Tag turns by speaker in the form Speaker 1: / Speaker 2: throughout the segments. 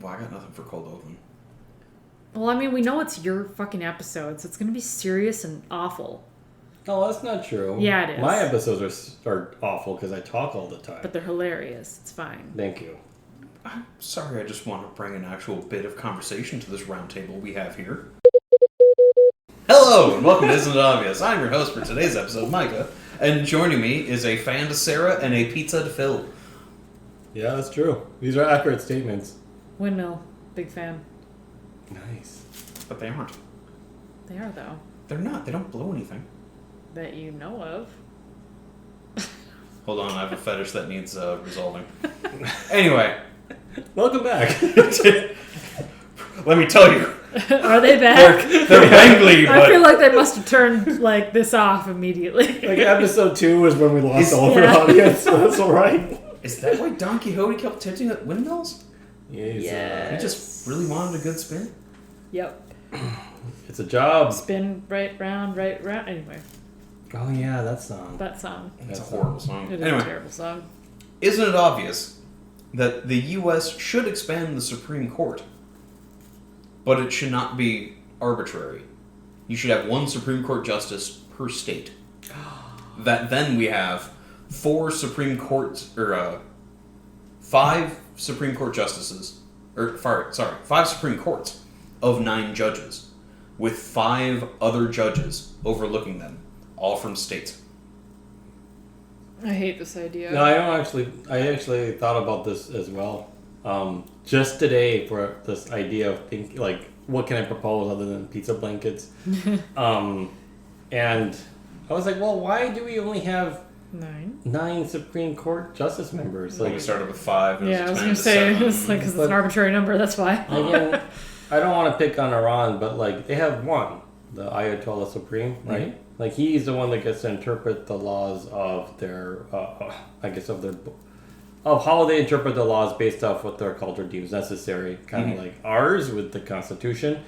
Speaker 1: Well, I got nothing for cold open.
Speaker 2: Well, I mean, we know it's your fucking episodes. It's going to be serious and awful.
Speaker 3: No, that's not true.
Speaker 2: Yeah, it is.
Speaker 3: My episodes are awful because I talk all the time.
Speaker 2: But they're hilarious. It's fine.
Speaker 3: Thank you.
Speaker 1: I'm sorry, I just want to bring an actual bit of conversation to this round table we have here. Hello, and welcome to Isn't It Obvious? I'm your host for today's episode, Micah, and joining me is a fan to Sera and a pizza to Phil.
Speaker 3: Yeah, that's true. These are accurate statements.
Speaker 2: Windmill. Big fan.
Speaker 3: Nice.
Speaker 1: But they aren't.
Speaker 2: They are, though.
Speaker 1: They're not. They don't blow anything.
Speaker 2: That you know of.
Speaker 1: Hold on, I have a fetish that needs resolving. Anyway.
Speaker 3: Welcome back.
Speaker 1: Let me tell you.
Speaker 2: Are they back?
Speaker 1: They're wangly, but...
Speaker 2: I feel like they must have turned this off immediately.
Speaker 3: Like episode 2 was when we lost all of our audience, so that's alright.
Speaker 1: Is that why Don Quixote kept tilting at windmills?
Speaker 3: Yeah,
Speaker 1: He just really wanted a good spin?
Speaker 2: Yep.
Speaker 3: it's a job.
Speaker 2: Spin right round, right round. Anyway.
Speaker 3: Oh yeah, that song.
Speaker 2: That song.
Speaker 1: It's a horrible song.
Speaker 2: It is
Speaker 1: Anyway,
Speaker 2: a terrible song.
Speaker 1: Isn't it obvious that the U.S. should expand the Supreme Court? But it should not be arbitrary. You should have one Supreme Court justice per state. That then we have 5 Supreme Court justices, 5 Supreme Courts of 9 judges, with 5 other judges overlooking them, all from states.
Speaker 2: I hate this idea.
Speaker 3: No, I actually thought about this as well. Just today for this idea of thinking, like, what can I propose other than pizza blankets? And I was like, well, why do we only have 9 Supreme Court justice members?
Speaker 1: Like, we started with 5. And
Speaker 2: yeah, I was going to say, it's like, because it's an arbitrary number, that's why.
Speaker 3: Again, I don't want to pick on Iran, but, like, they have one, the Ayatollah Supreme, right? Mm-hmm. Like, he's the one that gets to interpret the laws of their, of how they interpret the laws based off what their culture deems necessary, kind of like ours with the Constitution.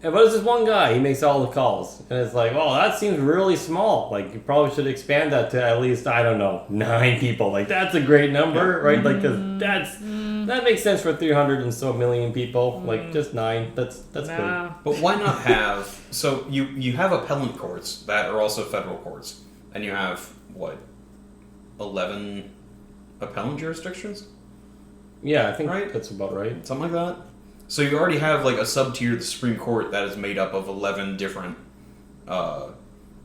Speaker 3: But it's just one guy, he makes all the calls. And it's like, oh, that seems really small. Like, you probably should expand that to at least, I don't know, 9 people. Like, that's a great number, right? Like, because that makes sense for 300 and so million people. Like, just 9, that's good.
Speaker 1: But why not have, so you have appellate courts that are also federal courts. And you have, 11 appellant jurisdictions?
Speaker 3: Yeah, I think that's about right.
Speaker 1: Something like that. So you already have a sub-tier of the Supreme Court that is made up of 11 different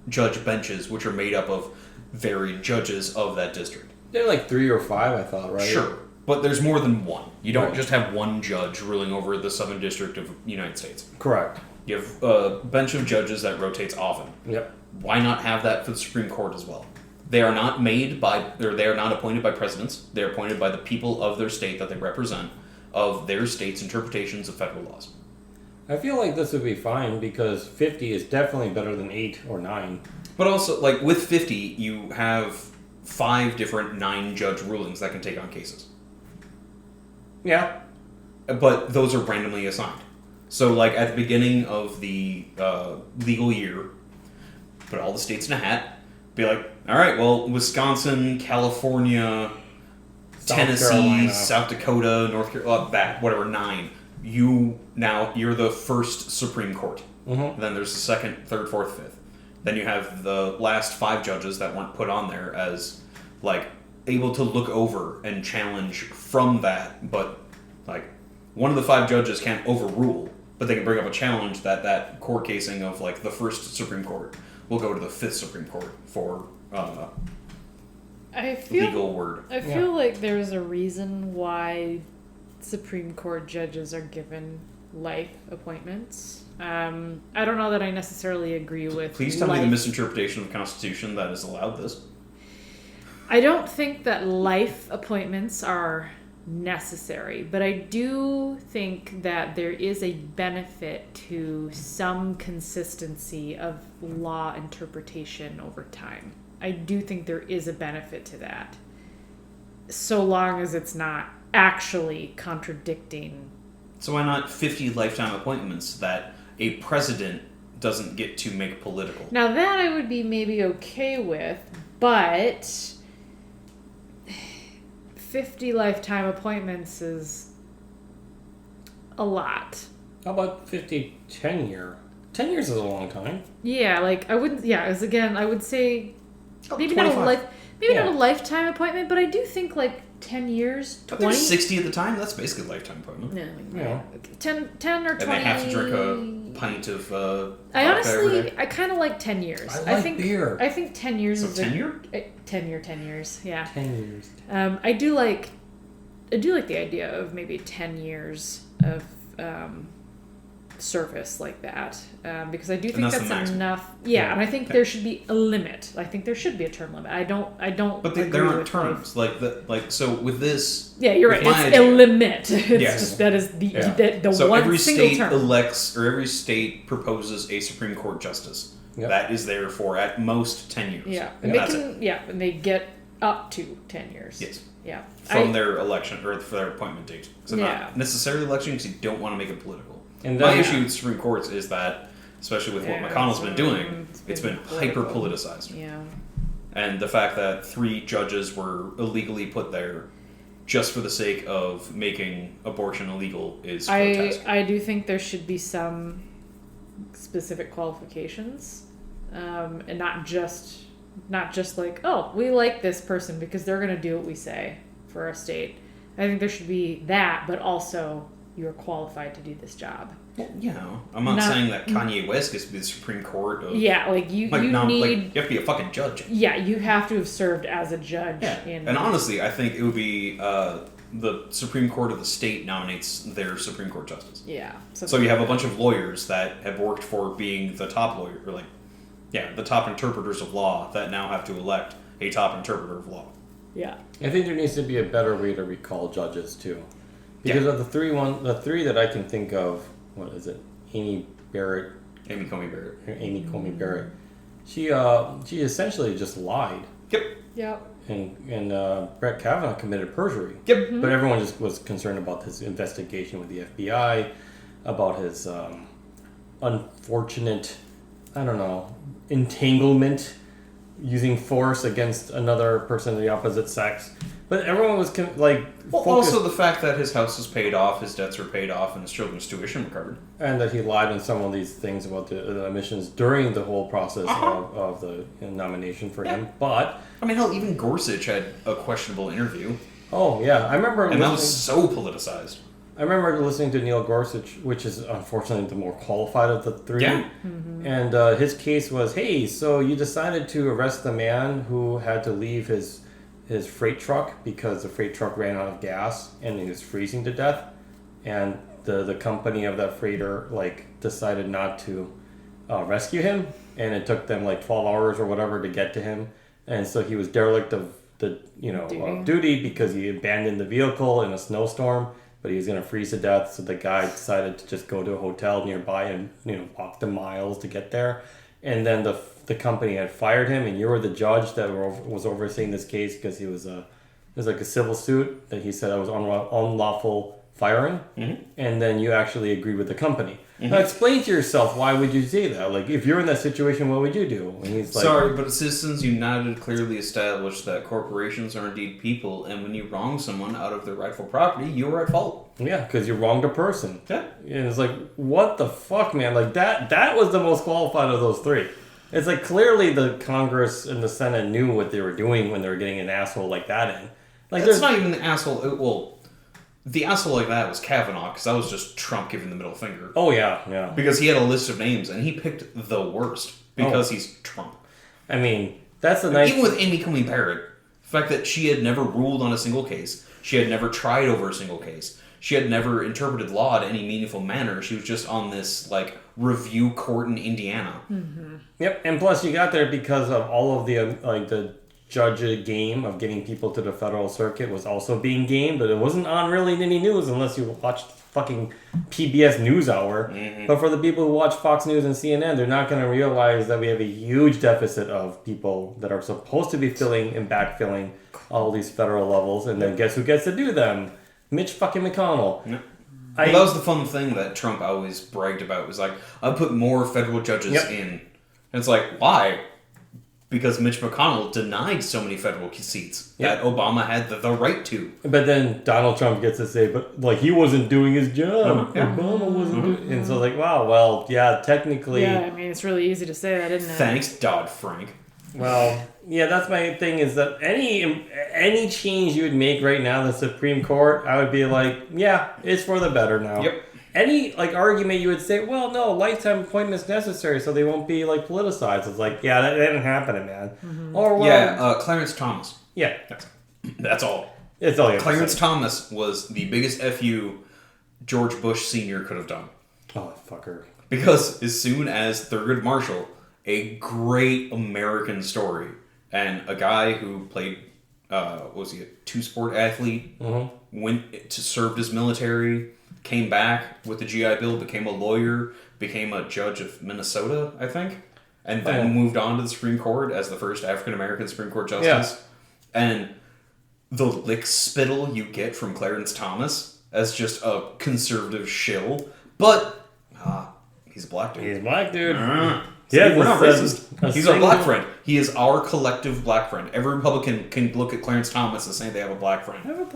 Speaker 1: judge benches, which are made up of varied judges of that district.
Speaker 3: They're like 3 or 5, I thought, right?
Speaker 1: Sure, but there's more than one. You don't just have one judge ruling over the Southern District of the United States.
Speaker 3: Correct.
Speaker 1: You have a bench of judges that rotates often.
Speaker 3: Yep.
Speaker 1: Why not have that for the Supreme Court as well? They are not they are not appointed by presidents. They're appointed by the people of their state that they represent, of their state's interpretations of federal laws.
Speaker 3: I feel like this would be fine because 50 is definitely better than 8 or 9.
Speaker 1: But also, with 50, you have 5 different 9-judge rulings that can take on cases.
Speaker 3: Yeah.
Speaker 1: But those are randomly assigned. So, at the beginning of the legal year, put all the states in a hat, be like, all right, well, Wisconsin, California, Tennessee,
Speaker 3: Carolina,
Speaker 1: South Dakota, North Carolina, 9. You're the first Supreme Court. Mm-hmm. Then there's the second, third, fourth, fifth. Then you have the last 5 judges that weren't put on there as, able to look over and challenge from that. But, one of the 5 judges can't overrule, but they can bring up a challenge that court casing of, the first Supreme Court will go to the 5th Supreme Court for legal word.
Speaker 2: I feel like there's a reason why Supreme Court judges are given life appointments. I don't know that I necessarily agree with.
Speaker 1: Please tell me the misinterpretation of the Constitution that has allowed this.
Speaker 2: I don't think that life appointments are necessary, but I do think that there is a benefit to some consistency of law interpretation over time. I do think there is a benefit to that, so long as it's not actually contradicting.
Speaker 1: So why not 50 lifetime appointments that a president doesn't get to make political?
Speaker 2: Now that I would be maybe okay with, but 50 lifetime appointments is a lot.
Speaker 3: How about 10 year? 10 years is a long time.
Speaker 2: Yeah, like I wouldn't. Yeah, as again, I would say maybe not
Speaker 1: 25.
Speaker 2: not a lifetime appointment, but I do think like 10 years,
Speaker 1: But
Speaker 2: 20.
Speaker 1: there's 60 at the time. That's basically a lifetime appointment.
Speaker 2: Yeah. 10 or 20.
Speaker 1: And they have to drink a pint of
Speaker 2: I
Speaker 1: vodka every
Speaker 2: honestly,
Speaker 1: day.
Speaker 2: I kind of like 10 years.
Speaker 3: I like
Speaker 2: think
Speaker 3: beer.
Speaker 2: I think 10 years
Speaker 1: So
Speaker 2: is
Speaker 1: 10 year?
Speaker 2: 10 years. Yeah.
Speaker 3: 10 years.
Speaker 2: I do like the idea of maybe 10 years of service like that, because I do think that's enough. Yeah, and I think there should be a limit. I think there should be a term limit. I don't.
Speaker 1: But
Speaker 2: agree
Speaker 1: there aren't
Speaker 2: with
Speaker 1: terms so with this.
Speaker 2: Yeah, you're right.
Speaker 1: with my
Speaker 2: It's a
Speaker 1: idea-
Speaker 2: limit. It's
Speaker 1: Yes.
Speaker 2: just that is the
Speaker 3: Yeah.
Speaker 2: the
Speaker 1: So
Speaker 2: one
Speaker 1: every
Speaker 2: single
Speaker 1: state
Speaker 2: term.
Speaker 1: elects, or every state proposes a Supreme Court justice
Speaker 3: Yep.
Speaker 1: that is there for at most 10 years.
Speaker 2: Yeah,
Speaker 1: and
Speaker 2: and
Speaker 1: that's
Speaker 2: they
Speaker 1: it.
Speaker 2: can. Yeah, and they get up to 10 years.
Speaker 1: Yes.
Speaker 2: Yeah.
Speaker 1: From their election or for their appointment date. So
Speaker 2: Yeah.
Speaker 1: not necessarily election because you don't want to make it political.
Speaker 3: And
Speaker 1: My
Speaker 3: then-
Speaker 1: issue with Supreme Courts is that, especially with what McConnell's been doing, it's been hyper politicized.
Speaker 2: Yeah.
Speaker 1: And the fact that 3 judges were illegally put there just for the sake of making abortion illegal is grotesque.
Speaker 2: I do think there should be some specific qualifications, and not just like, oh, we like this person because they're going to do what we say for our state. I think there should be that, but also you're qualified to do this job.
Speaker 1: Well, I'm not saying that Kanye West gets to be the Supreme Court of...
Speaker 2: Yeah, like you need...
Speaker 1: you have to be a fucking judge.
Speaker 2: Yeah, you have to have served as a judge.
Speaker 1: Yeah. And honestly, I think it would be the Supreme Court of the state nominates their Supreme Court justice.
Speaker 2: Yeah.
Speaker 1: So you have a bunch of lawyers that have worked for being the top lawyer, or the top interpreters of law that now have to elect a top interpreter of law.
Speaker 2: Yeah.
Speaker 3: I think there needs to be a better way to recall judges too, because of the three that I can think of. What is it? Amy Coney Barrett. She essentially just lied.
Speaker 2: Yep.
Speaker 3: And Brett Kavanaugh committed perjury.
Speaker 1: Yep.
Speaker 3: But everyone just was concerned about his investigation with the FBI, about his unfortunate, entanglement using force against another person of the opposite sex. But everyone was focused.
Speaker 1: Also the fact that his house is paid off, his debts are paid off, and his children's tuition were covered.
Speaker 3: And that he lied on some of these things about the emissions during the whole process of the nomination for him. But
Speaker 1: hell, even Gorsuch had a questionable interview.
Speaker 3: Oh yeah, I remember.
Speaker 1: And that was so politicized.
Speaker 3: I remember listening to Neil Gorsuch, which is unfortunately the more qualified of the 3.
Speaker 1: Yeah.
Speaker 2: Mm-hmm.
Speaker 3: And his case was, hey, so you decided to arrest the man who had to leave his freight truck because the freight truck ran out of gas and he was freezing to death, and the company of that freighter decided not to rescue him, and it took them 12 hours or whatever to get to him, and so he was derelict of duty because he abandoned the vehicle in a snowstorm, but he was going to freeze to death, so the guy decided to just go to a hotel nearby and walk the miles to get there. And then the company had fired him, and you were the judge that was overseeing this case because it was a civil suit that he said I was unlawful firing, and then you actually agreed with the company. Now explain to yourself, why would you say that? If you're in that situation, what would you do? And he's
Speaker 1: sorry, but Citizens United clearly established that corporations are indeed people, and when you wrong someone out of their rightful property, you are at fault.
Speaker 3: Yeah, because you wronged a person.
Speaker 1: Yeah.
Speaker 3: And it's what the fuck, man? That was the most qualified of those 3. It's clearly the Congress and the Senate knew what they were doing when they were getting an asshole like that in.
Speaker 1: That's not even the asshole. Well, the asshole like that was Kavanaugh, because that was just Trump giving the middle finger.
Speaker 3: Oh, yeah.
Speaker 1: Because he had a list of names, and he picked the worst, because he's Trump.
Speaker 3: I mean, that's a nice...
Speaker 1: Even with Amy Coney Barrett, the fact that she had never ruled on a single case, she had never tried over a single case, she had never interpreted law in any meaningful manner, she was just on this, review court in Indiana.
Speaker 2: Mm-hmm.
Speaker 3: Yep, and plus you got there because of all of the judge game of getting people to the federal circuit was also being gamed, but it wasn't on really in any news unless you watched fucking PBS NewsHour.
Speaker 1: Mm-hmm.
Speaker 3: But for the people who watch Fox News and CNN, they're not going to realize that we have a huge deficit of people that are supposed to be filling and backfilling all these federal levels, and then guess who gets to do them? Mitch fucking McConnell.
Speaker 1: Yep. Well, that was the fun thing that Trump always bragged about, was I put more federal judges in. And it's why? because Mitch McConnell denied so many federal seats that Obama had the right to.
Speaker 3: But then Donald Trump gets to say, but like he wasn't doing his job. Obama wasn't doing, and so like, wow, well, yeah, technically.
Speaker 2: Yeah, I mean, it's really easy to say that, isn't it?
Speaker 1: Thanks, Dodd-Frank.
Speaker 3: Well, yeah, that's my thing. Is that any change you would make right now in the Supreme Court, I would be like, yeah, it's for the better now.
Speaker 1: Yep.
Speaker 3: Any like argument you would say, well, no, lifetime appointment's necessary so they won't be like politicized. It's like, yeah, that ain't happening, man.
Speaker 2: Mm-hmm.
Speaker 3: Or well,
Speaker 1: Clarence Thomas.
Speaker 3: Yeah,
Speaker 1: That's all.
Speaker 3: it's all you have to
Speaker 1: Clarence
Speaker 3: say.
Speaker 1: Thomas was the biggest FU George Bush Sr. could have done.
Speaker 3: Oh, fucker.
Speaker 1: Because as soon as Thurgood Marshall, a great American story, and a guy who played, was he a two-sport athlete, went to served his military, came back with the GI Bill, became a lawyer, became a judge of Minnesota, I think, and then moved on to the Supreme Court as the first African-American Supreme Court justice. Yeah. And the lick spittle you get from Clarence Thomas as just a conservative shill, but he's a black dude.
Speaker 3: He's a black dude.
Speaker 1: Yeah, we're not racist. He's our black friend. He is our collective black friend. Every Republican can look at Clarence Thomas and say they have a black friend.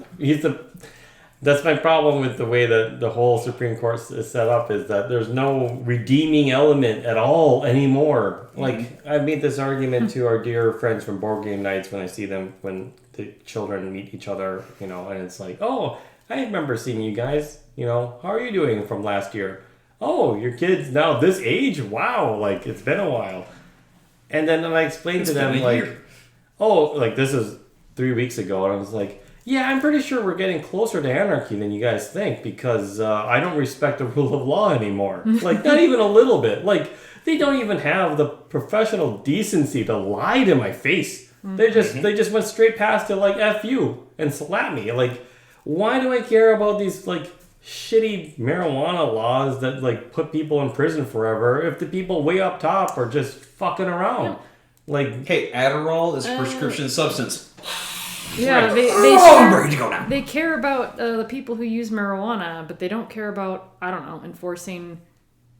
Speaker 3: That's my problem with the way that the whole Supreme Court is set up, is that there's no redeeming element at all anymore. Like, I made this argument to our dear friends from board game nights when I see them, when the children meet each other, you know, and it's like, oh, I remember seeing you guys, you know, how are you doing from last year? Oh, your kid's now this age? Wow, like, it's been a while. And then I explained to them, like, oh, like, this is 3 weeks ago, and I was like, yeah, I'm pretty sure we're getting closer to anarchy than you guys think, because I don't respect the rule of law anymore. Like, not even a little bit. Like, they don't even have the professional decency to lie to my face. They just went straight past it, like, F you, and slap me. Like, why do I care about these, like, shitty marijuana laws that, like, put people in prison forever if the people way up top are just fucking around?
Speaker 2: Yeah.
Speaker 3: Like,
Speaker 1: hey, Adderall is a prescription substance.
Speaker 2: Yeah,
Speaker 1: I'm ready to go now.
Speaker 2: They care about the people who use marijuana, but they don't care about, I don't know, enforcing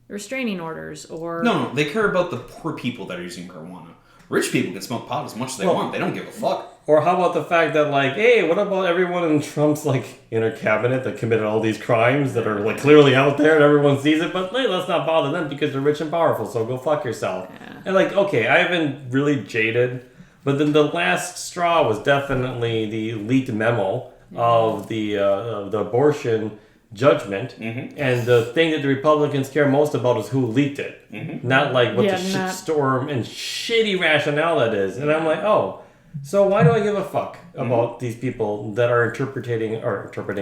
Speaker 2: restraining orders or...
Speaker 1: No, they care about the poor people that are using marijuana. Rich people can smoke pot as much as they want. They don't give a fuck.
Speaker 3: Or how about the fact that, like, hey, what about everyone in Trump's, like, inner cabinet that committed all these crimes that are, like, clearly out there and everyone sees it, but hey, let's not bother them because they're rich and powerful, so go fuck yourself. Yeah. And, like, okay, I haven't really jaded, but then the last straw was definitely the leaked memo of the abortion judgment, and the thing that the Republicans care most about is who leaked it, not like what the shitstorm and shitty rationale that is. And I'm like, oh, so why do I give a fuck about these people that are interpreting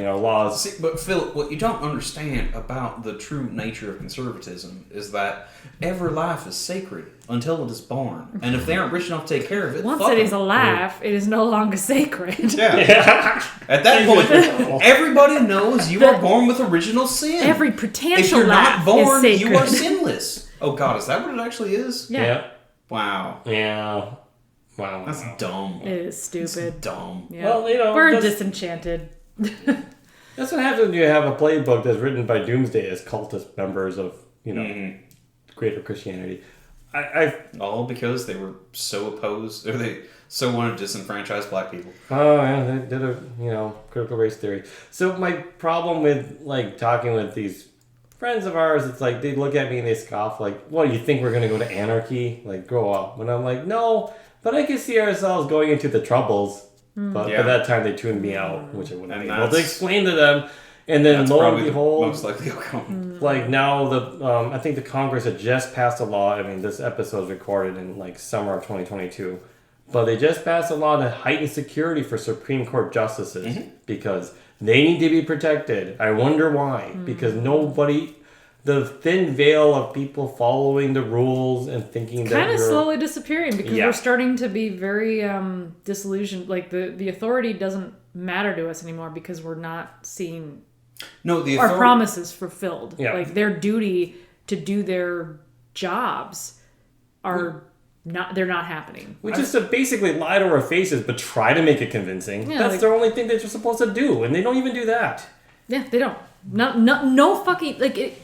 Speaker 3: our laws?
Speaker 1: See, but Phil, what you don't understand about the true nature of conservatism is that every life is sacred until it is born, and if they aren't rich enough to take care of it,
Speaker 2: once it is alive, it is no longer sacred.
Speaker 1: Yeah. At that point, everybody knows you are born with original sin.
Speaker 2: Every potential
Speaker 1: if you're
Speaker 2: laugh
Speaker 1: not born,
Speaker 2: is sacred.
Speaker 1: you are sinless. Oh God, is that what it actually is?
Speaker 2: Yeah.
Speaker 1: Wow.
Speaker 3: Yeah. Wow.
Speaker 1: That's dumb.
Speaker 2: It is stupid.
Speaker 1: It's dumb.
Speaker 2: Yeah.
Speaker 3: Well, you know,
Speaker 2: we're disenchanted.
Speaker 3: That's what happens when you have a playbook that's written by doomsday as cultist members of, you know, greater Christianity.
Speaker 1: All because they were so opposed, or they so wanted to disenfranchise black people.
Speaker 3: Oh, yeah, they did a, critical race theory. So my problem with, like, talking with these friends of ours, it's like, they look at me and they scoff, like, what, you think we're going to go to anarchy? Like, grow up. And I'm like, no, but I can see ourselves going into the troubles. But by that time, they tuned me out, which I wouldn't be able to explain to them. And then lo and behold,
Speaker 1: most likely outcome.
Speaker 3: Like now, I think the Congress had just passed a law. I mean, this episode is recorded in like summer of 2022, but they just passed a law to heighten security for Supreme Court justices because they need to be protected. I wonder why? Because the thin veil of people following the rules and thinking that
Speaker 2: kind of slowly disappearing because we're starting to be very disillusioned. Like the authority doesn't matter to us anymore because we're not seeing our promises fulfilled. Yeah. Like their duty to do their jobs they're not happening.
Speaker 3: Which is to basically lie to our faces but try to make it convincing. Yeah, that's their only thing that you're supposed to do, and they don't even do that.
Speaker 2: Yeah, they don't. No fucking like it.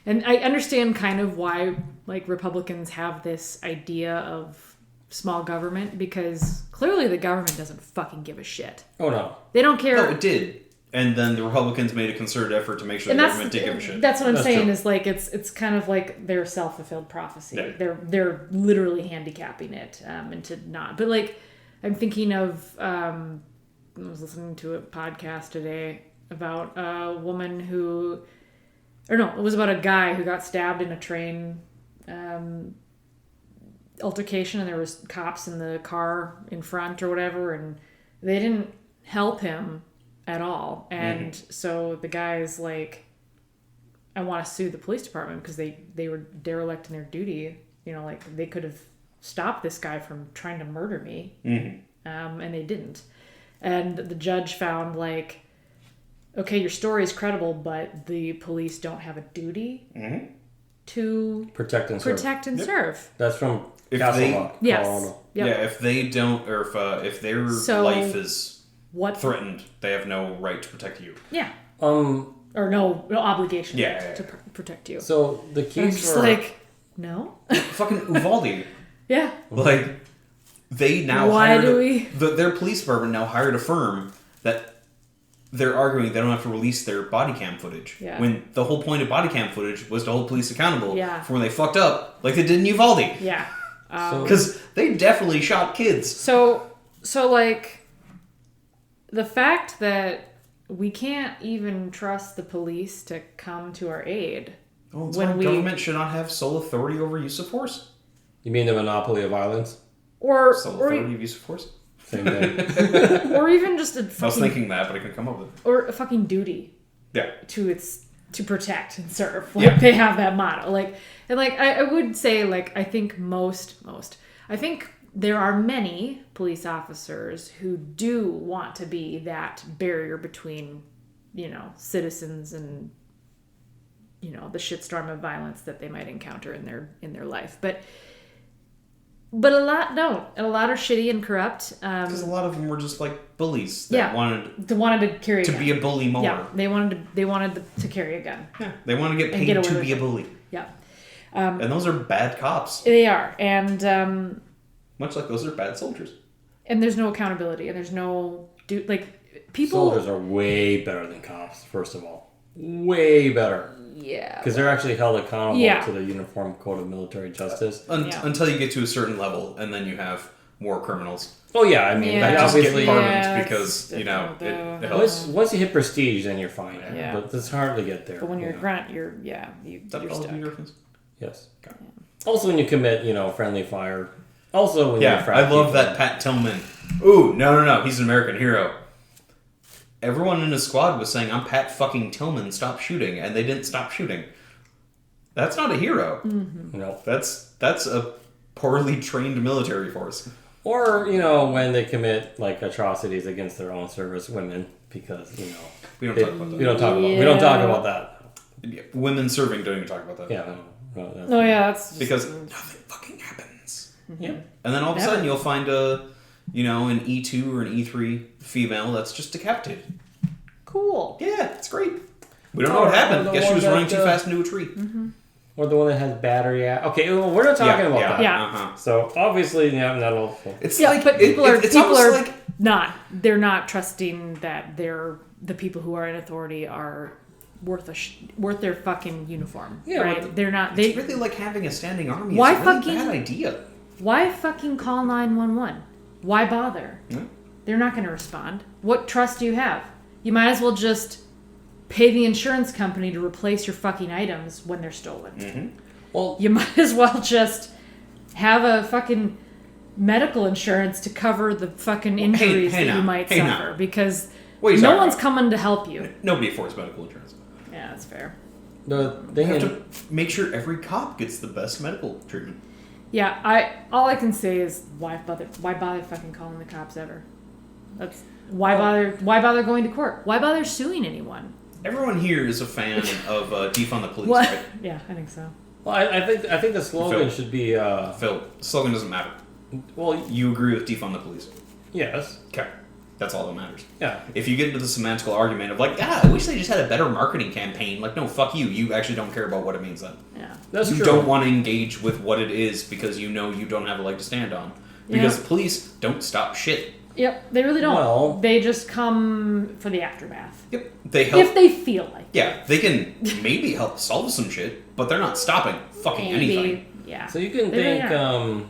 Speaker 2: And I understand kind of why like Republicans have this idea of small government, because clearly the government doesn't fucking give a shit.
Speaker 3: Oh, no.
Speaker 2: They don't care.
Speaker 1: No, it did. And then the Republicans made a concerted effort to make sure the government did give a shit.
Speaker 2: That's what I'm saying,
Speaker 3: true.
Speaker 2: is like it's kind of like their self-fulfilled prophecy.
Speaker 1: Yeah.
Speaker 2: They're literally handicapping it into not. But like I'm thinking of I was listening to a podcast today about a woman it was about a guy who got stabbed in a train altercation, and there was cops in the car in front or whatever, and they didn't help him at all. And so the guy's like, I want to sue the police department because they were derelict in their duty. You know, like they could have stopped this guy from trying to murder me, and they didn't. And the judge found like, okay, your story is credible, but the police don't have a duty to
Speaker 3: Protect and
Speaker 2: serve.
Speaker 3: That's from
Speaker 1: If
Speaker 3: Castle
Speaker 1: they-
Speaker 3: Rock,
Speaker 2: Yes.
Speaker 3: Colorado.
Speaker 2: Yep.
Speaker 1: Yeah, if they don't, or if their life is threatened, they have no right to protect you.
Speaker 2: Yeah. Or no obligation to protect you.
Speaker 3: So the
Speaker 2: I'm
Speaker 3: case
Speaker 2: just
Speaker 3: for
Speaker 2: like, no.
Speaker 1: Fucking Uvalde.
Speaker 2: Yeah.
Speaker 1: Like, they now their police department now hired a firm that they're arguing they don't have to release their body cam footage.
Speaker 2: Yeah.
Speaker 1: When the whole point of body cam footage was to hold police accountable for when they fucked up, like they did in Uvalde.
Speaker 2: Yeah.
Speaker 1: Because they definitely shot kids.
Speaker 2: So like, the fact that we can't even trust the police to come to our aid.
Speaker 1: Oh, it's why government should not have sole authority over use of force.
Speaker 3: You mean the monopoly of violence?
Speaker 2: Or
Speaker 1: authority of use of force?
Speaker 3: Same thing.
Speaker 2: Or even just a fucking...
Speaker 1: I was thinking that, but I couldn't come up with it.
Speaker 2: Or a fucking duty.
Speaker 1: Yeah.
Speaker 2: To protect and serve. Like, they have that motto. Like, and like, I would say, like, I think I think there are many police officers who do want to be that barrier between, citizens and, the shitstorm of violence that they might encounter in their life. But a lot don't. And a lot are shitty and corrupt.
Speaker 1: Because a lot of them were just like bullies that wanted
Speaker 2: to carry a gun.
Speaker 1: be a bully more.
Speaker 2: Yeah, they wanted to carry a gun.
Speaker 1: Yeah, they want to get paid to be a bully.
Speaker 2: Yeah.
Speaker 1: And those are bad cops.
Speaker 2: They are. And
Speaker 1: much like those are bad soldiers.
Speaker 2: And there's no accountability, and there's no people.
Speaker 3: Soldiers are way better than cops. First of all, way better.
Speaker 2: Yeah.
Speaker 3: Because they're actually held accountable to the Uniform Code of Military Justice
Speaker 1: until you get to a certain level, and then you have war criminals.
Speaker 3: Oh yeah, I mean,
Speaker 1: that just
Speaker 3: obviously,
Speaker 1: get pardoned because it helps.
Speaker 3: Once you hit prestige, then you're fine.
Speaker 2: Yeah.
Speaker 3: But it's hard to get there.
Speaker 2: But when you're a grunt, you're stuck.
Speaker 3: Yes. Okay. Also, when you commit, friendly fire. Also, when you're
Speaker 1: I love that Pat Tillman. Ooh, no, he's an American hero. Everyone in his squad was saying, "I'm Pat fucking Tillman. Stop shooting," and they didn't stop shooting. That's not a hero.
Speaker 2: Mm-hmm.
Speaker 3: No,
Speaker 1: that's a poorly trained military force.
Speaker 3: Or when they commit like atrocities against their own service women, because
Speaker 1: we don't talk about that.
Speaker 3: We don't talk about that.
Speaker 1: Yeah, women serving don't even talk about that.
Speaker 3: Yeah.
Speaker 2: That's
Speaker 1: because nothing fucking happens.
Speaker 2: Mm-hmm.
Speaker 3: Yeah.
Speaker 1: And then all of a sudden you'll find an E2 or an E3 female that's just decapitated.
Speaker 2: Cool.
Speaker 1: Yeah, it's great. We don't know what happened. Guess she was running too fast into a tree.
Speaker 2: Mm-hmm.
Speaker 3: Or the one that has battery. Okay, well, we're not talking about that.
Speaker 2: Yeah.
Speaker 1: Uh-huh.
Speaker 3: So obviously, not helpful.
Speaker 1: It's
Speaker 2: but people are
Speaker 1: like
Speaker 2: not. They're not trusting that the people who are in authority are worth their fucking uniform.
Speaker 3: Yeah,
Speaker 2: right. They're not.
Speaker 1: It's really like having a standing army.
Speaker 2: Why
Speaker 1: it's a really
Speaker 2: fucking
Speaker 1: bad idea?
Speaker 2: Why fucking call 911? Why bother?
Speaker 1: Yeah.
Speaker 2: They're not going to respond. What trust do you have? You might as well just pay the insurance company to replace your fucking items when they're stolen.
Speaker 1: Mm-hmm.
Speaker 3: Well,
Speaker 2: you might as well just have a fucking medical insurance to cover the fucking injuries that you might suffer because no one's coming to help you.
Speaker 1: Nobody affords medical insurance.
Speaker 2: Yeah, that's fair.
Speaker 3: They
Speaker 1: have to make sure every cop gets the best medical treatment.
Speaker 2: Yeah, all I can say is why bother fucking calling the cops ever? That's why bother going to court? Why bother suing anyone?
Speaker 1: Everyone here is a fan of defund the police, right?
Speaker 2: Yeah, I think so.
Speaker 3: Well, I think the slogan should be
Speaker 1: Phil, the slogan doesn't matter.
Speaker 3: Well,
Speaker 1: you agree with defund the police.
Speaker 3: Yes.
Speaker 1: Okay. That's all that matters.
Speaker 3: Yeah.
Speaker 1: If you get into the semantical argument of like, I wish they just had a better marketing campaign. Like, no, fuck you. You actually don't care about what it means then.
Speaker 2: Yeah.
Speaker 3: That's true.
Speaker 1: You don't want to engage with what it is because you know you don't have a leg to stand on. Because police don't stop shit.
Speaker 2: Yep, they really don't.
Speaker 3: Well-
Speaker 2: they just come for the aftermath.
Speaker 1: Yep, they help.
Speaker 2: If they feel like
Speaker 1: Yeah, they can maybe help solve some shit, but they're not stopping fucking anything.
Speaker 2: Yeah.
Speaker 3: So you can
Speaker 2: They really
Speaker 3: thank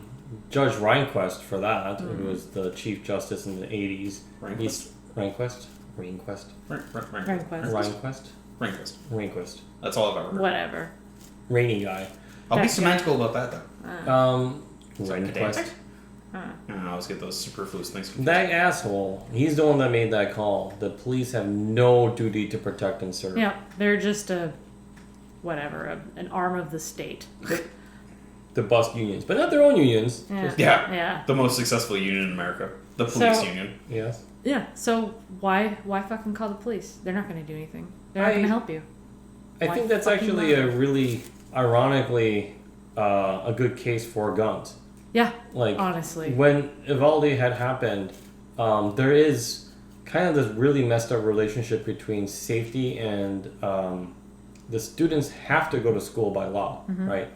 Speaker 3: Judge Rehnquist for that, who was the Chief Justice in the 80s.
Speaker 1: Rehnquist?
Speaker 3: Rehnquist? Rehnquist?
Speaker 2: Rehnquist.
Speaker 1: Rehnquist.
Speaker 3: Rehnquist.
Speaker 1: That's all I've ever heard.
Speaker 2: Whatever.
Speaker 3: Rainy guy.
Speaker 1: I'll be
Speaker 2: That guy.
Speaker 1: semantical about that, though.
Speaker 3: Rehnquist.
Speaker 1: pedantic? I always get those superfluous things confused.
Speaker 3: That asshole, he's the one that made that call. The police have no duty to protect and serve.
Speaker 2: Yeah, they're just an arm of the state.
Speaker 3: To bust unions. But not their own unions.
Speaker 2: Yeah.
Speaker 3: Just-
Speaker 2: Yeah.
Speaker 1: The most successful union in America. The police
Speaker 2: So-
Speaker 1: union.
Speaker 3: yes.
Speaker 2: Yeah. So why fucking call the police? They're not going to do anything. They're not
Speaker 3: I-
Speaker 2: going to help you.
Speaker 3: I
Speaker 2: Why
Speaker 3: think that's
Speaker 2: fucking
Speaker 3: actually
Speaker 2: not?
Speaker 3: a really, ironically, a good case for guns.
Speaker 2: Yeah.
Speaker 3: Like,
Speaker 2: Honestly.
Speaker 3: when Uvalde had happened, there is kind of this really messed up relationship between safety and the students have to go to school by law,
Speaker 2: Mm-hmm.
Speaker 3: right?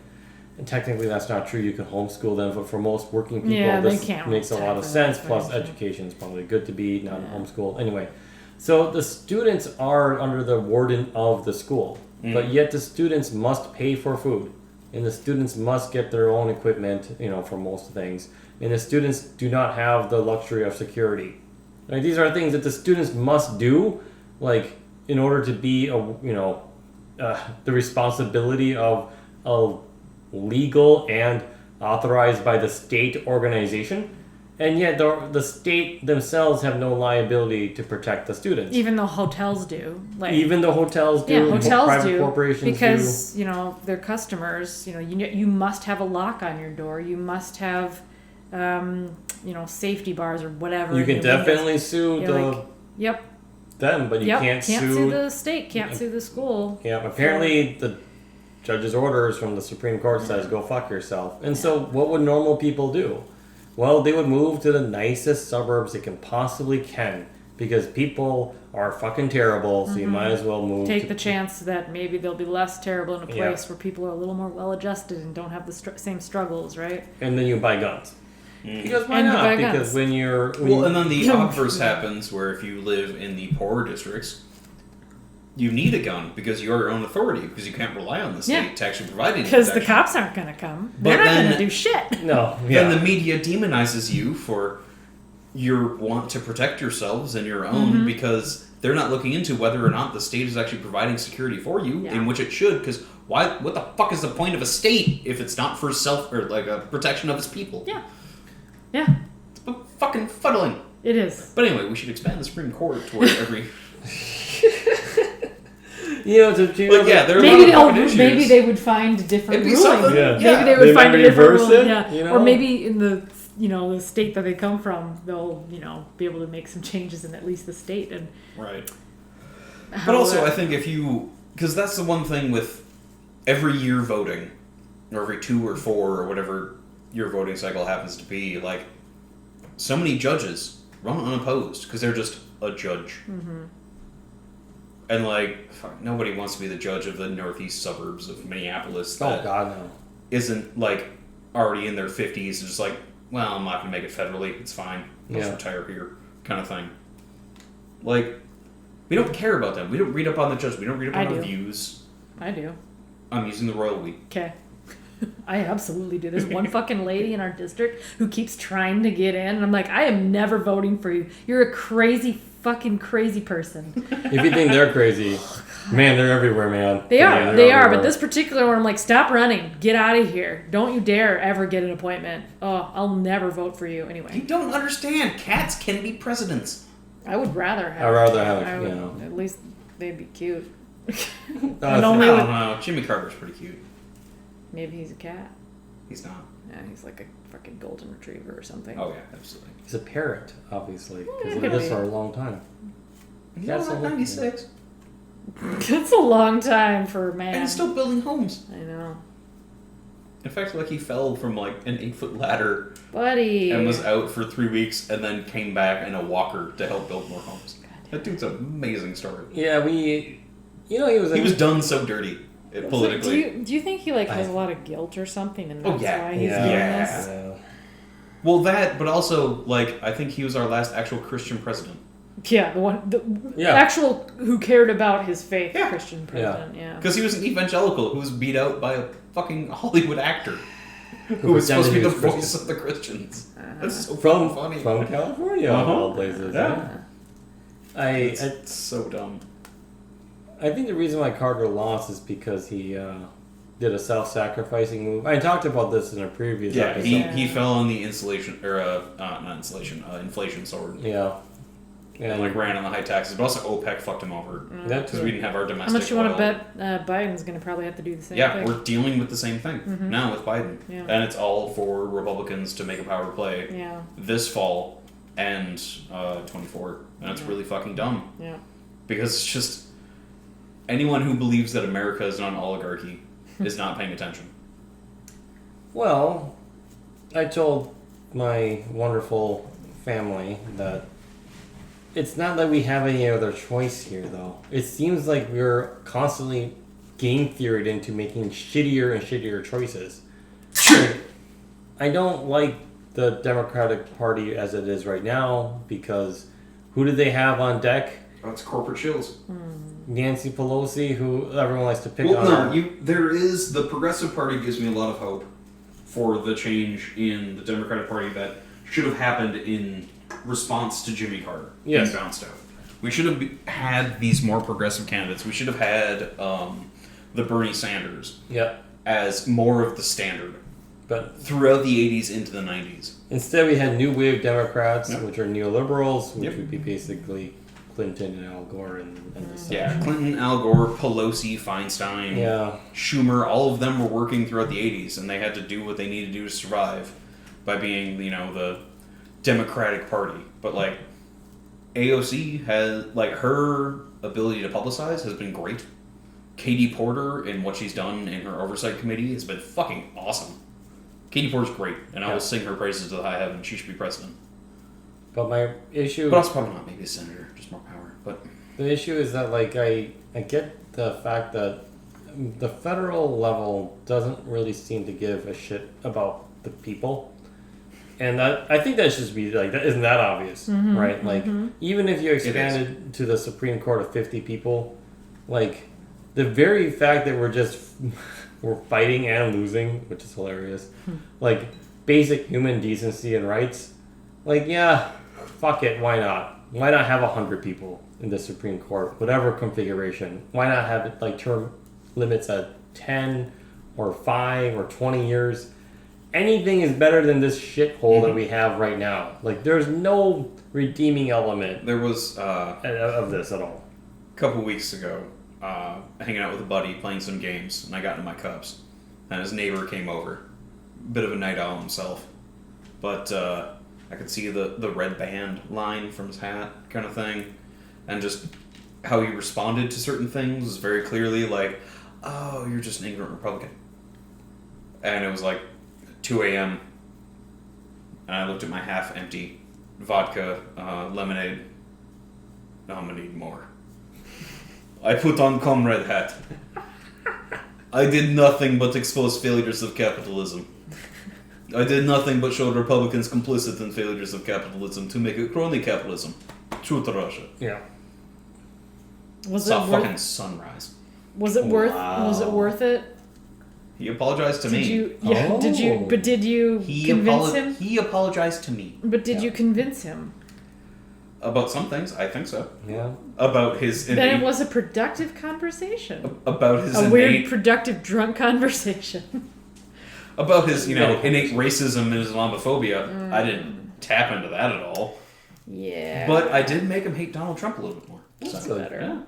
Speaker 3: And technically that's not true. You can homeschool them, but for most working people,
Speaker 2: Yeah, they
Speaker 3: this
Speaker 2: can't
Speaker 3: makes a lot of
Speaker 2: tackle
Speaker 3: sense.
Speaker 2: that
Speaker 3: Plus,
Speaker 2: information.
Speaker 3: education is probably good to be, not homeschooled. Anyway, so the students are under the warden of the school, but yet the students must pay for food. And the students must get their own equipment, for most things. And the students do not have the luxury of security. Like, these are things that the students must do, like, in order to be the responsibility of a legal and authorized by the state organization. And yet the state themselves have no liability to protect the students.
Speaker 2: Even though hotels do. Like,
Speaker 3: Even the hotels do,
Speaker 2: yeah, hotels
Speaker 3: private
Speaker 2: do
Speaker 3: corporations
Speaker 2: because their customers. You must have a lock on your door. You must have, safety bars or whatever.
Speaker 3: do. You
Speaker 2: in
Speaker 3: can
Speaker 2: your windows.
Speaker 3: definitely sue
Speaker 2: Yep.
Speaker 3: them, but you can't
Speaker 2: sue the state. Can't sue the school.
Speaker 3: Yeah, apparently the judge's orders from the Supreme Court says go fuck yourself. And so what would normal people do? Well, they would move to the nicest suburbs they can possibly can because people are fucking terrible, so you might as well move.
Speaker 2: Take the chance that maybe they'll be less terrible in a
Speaker 3: Yeah.
Speaker 2: place where people are a little more well-adjusted and don't have the same struggles, right?
Speaker 3: And then you buy guns. Because why
Speaker 2: And you
Speaker 3: not?
Speaker 2: buy
Speaker 3: Because
Speaker 2: guns.
Speaker 3: when you're...
Speaker 1: And then the obverse happens where if you live in the poorer districts, you need a gun because you're your own authority because you can't rely on the state
Speaker 2: Yeah.
Speaker 1: to actually provide any
Speaker 2: Because the
Speaker 1: protection.
Speaker 2: cops aren't going to come.
Speaker 1: But
Speaker 2: They're not
Speaker 1: then-
Speaker 2: going to do shit.
Speaker 3: No,
Speaker 1: Then
Speaker 3: yeah.
Speaker 1: the media demonizes you for your want to protect yourselves and your own because they're not looking into whether or not the state is actually providing security for you,
Speaker 2: Yeah.
Speaker 1: in which it should. Because what the fuck is the point of a state if it's not for self or like a protection of its people?
Speaker 2: Yeah. Yeah,
Speaker 1: It's fucking fuddling.
Speaker 2: it is.
Speaker 1: But anyway, we should expand the Supreme Court to where every. But yeah, there are a lot of fucking issues.
Speaker 2: Maybe they would find a different
Speaker 1: It'd be
Speaker 2: ruling.
Speaker 1: something.
Speaker 3: Yeah.
Speaker 2: Maybe they
Speaker 3: They
Speaker 2: would find
Speaker 3: might
Speaker 2: a different
Speaker 3: reverse
Speaker 2: ruling.
Speaker 3: it,
Speaker 2: Yeah. Or maybe in the the state that they come from, they'll be able to make some changes in at least the state and.
Speaker 1: Right.
Speaker 2: how
Speaker 1: But also,
Speaker 2: that-
Speaker 1: I think if you... Because that's the one thing with every year voting, or every 2 or 4 or whatever your voting cycle happens to be, like, so many judges run unopposed because they're just a judge.
Speaker 2: Mm-hmm.
Speaker 1: And, like, fuck, nobody wants to be the judge of the northeast suburbs of Minneapolis
Speaker 3: Oh,
Speaker 1: that
Speaker 3: God, no.
Speaker 1: isn't, like, already in their 50s and just like, well, I'm not going to make it federally. It's fine. I'll just retire here kind of thing. Like, we don't care about them. We don't read up on the judge. We don't read up on
Speaker 2: I
Speaker 1: our
Speaker 2: do.
Speaker 1: views.
Speaker 2: I do.
Speaker 1: I'm using the royal we.
Speaker 2: Okay. I absolutely do. There's one fucking lady in our district who keeps trying to get in, and I'm like, I am never voting for you. You're a crazy person.
Speaker 3: If you think they're crazy, man, they're everywhere, man.
Speaker 2: They
Speaker 3: Yeah,
Speaker 2: are.
Speaker 3: they're
Speaker 2: They are. But
Speaker 3: everywhere.
Speaker 2: this particular one, I'm like, stop running. Get out of here. Don't you dare ever get an appointment. Oh, I'll never vote for you
Speaker 1: You
Speaker 2: anyway.
Speaker 1: don't understand. Cats can be presidents.
Speaker 2: I would rather have.
Speaker 3: I'd rather have it,
Speaker 2: I would,
Speaker 3: you know.
Speaker 2: At least they'd be cute.
Speaker 3: Oh,
Speaker 2: And only
Speaker 1: I
Speaker 2: with,
Speaker 1: don't know. Jimmy Carter's pretty cute.
Speaker 2: maybe he's a cat.
Speaker 1: He's not.
Speaker 2: Yeah, he's like a fucking golden retriever or something.
Speaker 1: Oh, yeah, absolutely.
Speaker 3: He's a parrot, obviously, because
Speaker 2: Yeah,
Speaker 3: he
Speaker 2: it
Speaker 3: did
Speaker 2: could
Speaker 3: this
Speaker 2: be.
Speaker 3: for a long time.
Speaker 1: He's
Speaker 3: That's
Speaker 1: only
Speaker 3: a-
Speaker 1: 96.
Speaker 2: That's a long time for a man.
Speaker 1: And he's still building homes.
Speaker 2: I know.
Speaker 1: In fact, like, he fell from, like, an 8-foot ladder
Speaker 2: Buddy.
Speaker 1: and was out for 3 weeks and then came back in a walker to help build more homes. That dude's an amazing story.
Speaker 3: Yeah, he was.
Speaker 1: He was done so dirty politically.
Speaker 2: Do you think he like has a lot of guilt or something, and
Speaker 1: Oh,
Speaker 2: that's
Speaker 1: yeah.
Speaker 2: why he's
Speaker 3: Yeah.
Speaker 2: doing this?
Speaker 3: Yeah.
Speaker 1: Well, that, but also, like, I think he was our last actual Christian president.
Speaker 2: Yeah, the actual who cared about his faith Christian president. Yeah,
Speaker 1: because he was an evangelical who was beat out by a fucking Hollywood actor who was supposed to be the voice of the Christians. That's so funny.
Speaker 3: From California, of all places.
Speaker 1: Yeah.
Speaker 3: It's
Speaker 1: so dumb.
Speaker 3: I think the reason why Carter lost is because he did a self-sacrificing move. I talked about this in a previous episode.
Speaker 1: He fell on the inflation sword.
Speaker 3: Yeah.
Speaker 1: And like ran on the high taxes, but also OPEC fucked him over because we didn't have our domestic.
Speaker 2: How much you want to bet Biden's going to probably have to do the same thing?
Speaker 1: Yeah, we're dealing with the same thing now with Biden, and it's all for Republicans to make a power play this fall and 24, and it's really fucking dumb.
Speaker 2: Yeah,
Speaker 1: because it's just anyone who believes that America is not an oligarchy is not paying attention.
Speaker 3: Well, I told my wonderful family that it's not that we have any other choice here, though. It seems like we're constantly game theoried into making shittier and shittier choices. Like, I don't like the Democratic Party as it is right now because who do they have on deck?
Speaker 1: Oh, it's corporate shills.
Speaker 3: Nancy Pelosi, who everyone likes to pick on.
Speaker 1: No, there is the Progressive Party gives me a lot of hope for the change in the Democratic Party that should have happened in response to Jimmy Carter being bounced out. We should have had these more progressive candidates. We should have had the Bernie Sanders as more of the standard. But throughout the 80s into the 90s.
Speaker 3: Instead, we had New Wave Democrats, which are neoliberals, which would be basically Clinton and Al Gore and the such.
Speaker 1: Yeah, Clinton, Al Gore, Pelosi, Feinstein, Schumer, all of them were working throughout the 80s, and they had to do what they needed to do to survive by being, the Democratic Party. But, like, AOC has, like, her ability to publicize has been great. Katie Porter and what she's done in her oversight committee has been fucking awesome. Katie Porter's great, and I will sing her praises to the high heaven. She should be president.
Speaker 3: But my issue...
Speaker 1: But also probably not. Maybe a senator. Just more power. But
Speaker 3: the issue is that, like, I get the fact that the federal level doesn't really seem to give a shit about the people. And I think that should be, like, isn't that obvious, right? Like, even if you expanded to the Supreme Court of 50 people, like, the very fact that we're fighting and losing, which is hilarious, like, basic human decency and rights, like, fuck it, why not? Why not have 100 people in the Supreme Court, whatever configuration? Why not have it, like, term limits at 10 or 5 or 20 years? Anything is better than this shithole that we have right now. Like, there's no redeeming element.
Speaker 1: There was
Speaker 3: of this at all.
Speaker 1: A couple weeks ago, hanging out with a buddy, playing some games, and I got into my cups, and his neighbor came over. Bit of a night owl himself, but I could see the red band line from his hat, kind of thing, and just how he responded to certain things was very clearly like, "Oh, you're just an ignorant Republican," and it was like 2 a.m. and I looked at my half-empty vodka lemonade. I'm gonna need more. I put on comrade hat. I did nothing but expose failures of capitalism. I did nothing but show Republicans complicit in failures of capitalism to make it crony capitalism. True to Russia.
Speaker 3: Yeah.
Speaker 1: Saw fucking sunrise.
Speaker 2: Was it worth it?
Speaker 1: He apologized to me.
Speaker 2: Did you convince him?
Speaker 1: He apologized to me.
Speaker 2: But did you convince him?
Speaker 1: About some things, I think so.
Speaker 3: Yeah.
Speaker 1: About his innate...
Speaker 2: Then it was a productive conversation.
Speaker 1: About his
Speaker 2: weird, productive, drunk conversation.
Speaker 1: About his, innate racism and Islamophobia. I didn't tap into that at all.
Speaker 2: Yeah.
Speaker 1: But I did make him hate Donald Trump a little bit more.
Speaker 2: That's better.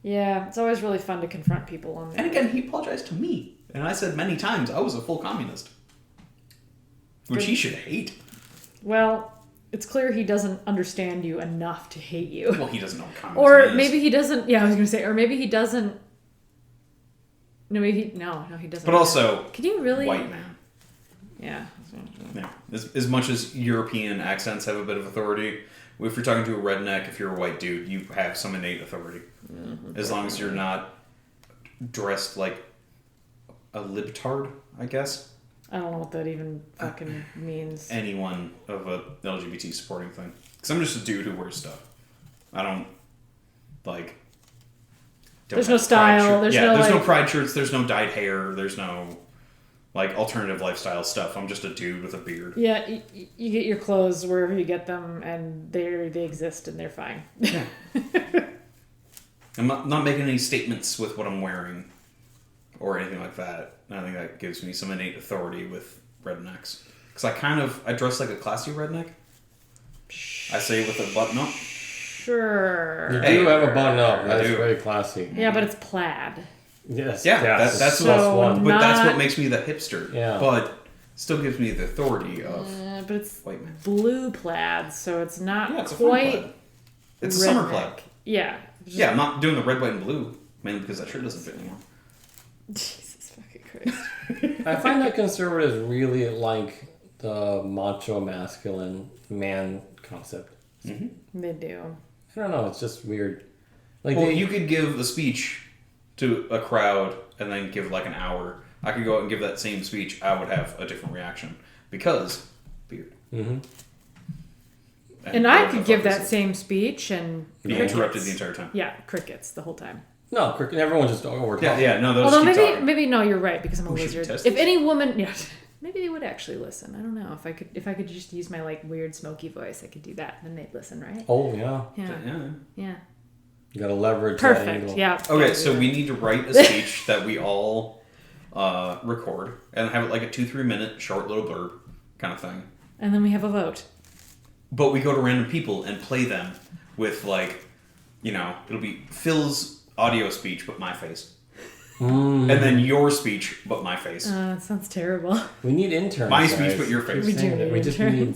Speaker 2: Yeah, it's always really fun to confront people on that.
Speaker 1: And again, he apologized to me. And I said many times I was a full communist. Which he should hate.
Speaker 2: Well, it's clear he doesn't understand you enough to hate you.
Speaker 1: Well, he doesn't know what communism
Speaker 2: or
Speaker 1: is.
Speaker 2: Maybe he doesn't... Yeah, I was going to say... Or maybe he doesn't... No, he doesn't.
Speaker 1: But also...
Speaker 2: Can you really...
Speaker 1: White man.
Speaker 2: Yeah.
Speaker 1: As much as European accents have a bit of authority, if you're talking to a redneck, if you're a white dude, you have some innate authority. As long as you're not dressed like a libtard, I guess.
Speaker 2: I don't know what that even fucking means.
Speaker 1: Anyone of a LGBT supporting thing. Because I'm just a dude who wears stuff. I don't, like...
Speaker 2: There's no style.
Speaker 1: There's no pride shirts. There's no dyed hair. There's no, like, alternative lifestyle stuff. I'm just a dude with a beard.
Speaker 2: Yeah, you get your clothes wherever you get them, and they exist, and they're fine.
Speaker 1: Yeah. I'm not making any statements with what I'm wearing or anything like that. I think that gives me some innate authority with rednecks. Because I dress like a classy redneck. I say with a button up.
Speaker 2: Sure.
Speaker 3: You do have a button up. That's very classy.
Speaker 2: Yeah, but it's plaid.
Speaker 3: Yes.
Speaker 1: Yeah, that's
Speaker 3: plus one.
Speaker 1: But that's what makes me the hipster.
Speaker 3: Yeah.
Speaker 1: But still gives me the authority of
Speaker 2: but it's
Speaker 1: white man.
Speaker 2: Blue plaid, so it's not
Speaker 1: Yeah, it's
Speaker 2: quite.
Speaker 1: a fun plaid. It's a summer plaid.
Speaker 2: Yeah.
Speaker 1: Yeah, I'm not doing the red, white, and blue mainly because that shirt doesn't fit anymore.
Speaker 2: Jesus fucking Christ.
Speaker 3: I find that conservatives really like the macho masculine man concept.
Speaker 2: Mm-hmm. They do.
Speaker 3: I don't know. It's just weird. Like,
Speaker 1: you could give a speech to a crowd and then give like an hour. I could go out and give that same speech. I would have a different reaction because beard.
Speaker 3: Mm-hmm.
Speaker 2: And I could give that same speech and
Speaker 1: be interrupted the entire time.
Speaker 2: Yeah, crickets the whole time.
Speaker 3: No, everyone just over.
Speaker 1: Yeah. No, those.
Speaker 2: Although maybe no, you're right because I'm a lizard.
Speaker 1: If
Speaker 2: any woman, yeah, maybe they would actually listen. I don't know if I could just use my like weird smoky voice, I could do that. Then they'd listen, right?
Speaker 3: Oh yeah.
Speaker 2: Yeah.
Speaker 3: You got to leverage that
Speaker 2: Perfect.
Speaker 3: angle.
Speaker 2: Yeah.
Speaker 1: Okay, so we need to write a speech that we all record and have it like a 2-3 minute short little blurb kind of thing.
Speaker 2: And then we have a vote.
Speaker 1: But we go to random people and play them with like, it'll be Phil's audio speech but my face. And then your speech but my face.
Speaker 2: That sounds terrible.
Speaker 3: We need interns.
Speaker 1: My speech but your face.
Speaker 2: We do need
Speaker 3: we just need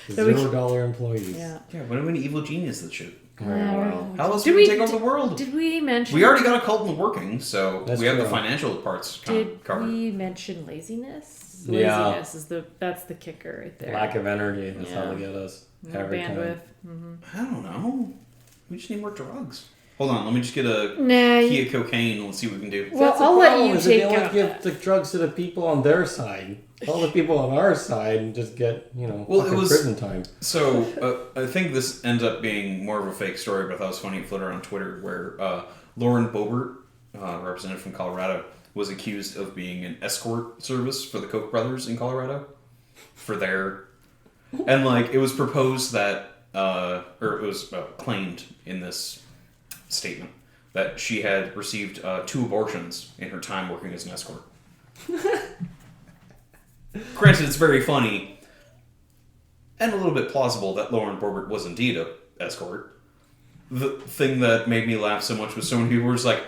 Speaker 3: $0 employees.
Speaker 2: Yeah.
Speaker 1: What if an evil genius that shit?
Speaker 3: Well,
Speaker 1: how else do we take over the world?
Speaker 2: Did we mention...
Speaker 1: We already got a cult and working, so
Speaker 3: That's
Speaker 1: we have
Speaker 3: true.
Speaker 1: the financial parts covered.
Speaker 2: Did we mention laziness?
Speaker 3: Yeah.
Speaker 2: Laziness that's the kicker right there.
Speaker 3: lack of energy. That's how they get us.
Speaker 2: No
Speaker 3: every
Speaker 2: bandwidth.
Speaker 3: time.
Speaker 1: I don't know. We just need more drugs. Hold on, let me just get a key of cocaine and let's see what we can do.
Speaker 2: Well,
Speaker 3: That's the
Speaker 2: I'll let
Speaker 3: problem,
Speaker 2: you
Speaker 3: is that
Speaker 2: take
Speaker 3: they only
Speaker 2: out
Speaker 3: give
Speaker 2: that.
Speaker 3: the drugs to the people on their side. All the people on our side just get, prison time.
Speaker 1: So, I think this ends up being more of a fake story, but I thought it was funny. It floated around Twitter where Lauren Boebert, representative from Colorado, was accused of being an escort service for the Koch brothers in Colorado for their... And, it was proposed that, or it was claimed in this statement that she had received 2 abortions in her time working as an escort. Granted, it's very funny and a little bit plausible that Lauren Boebert was indeed an escort. The thing that made me laugh so much was so many people were just like,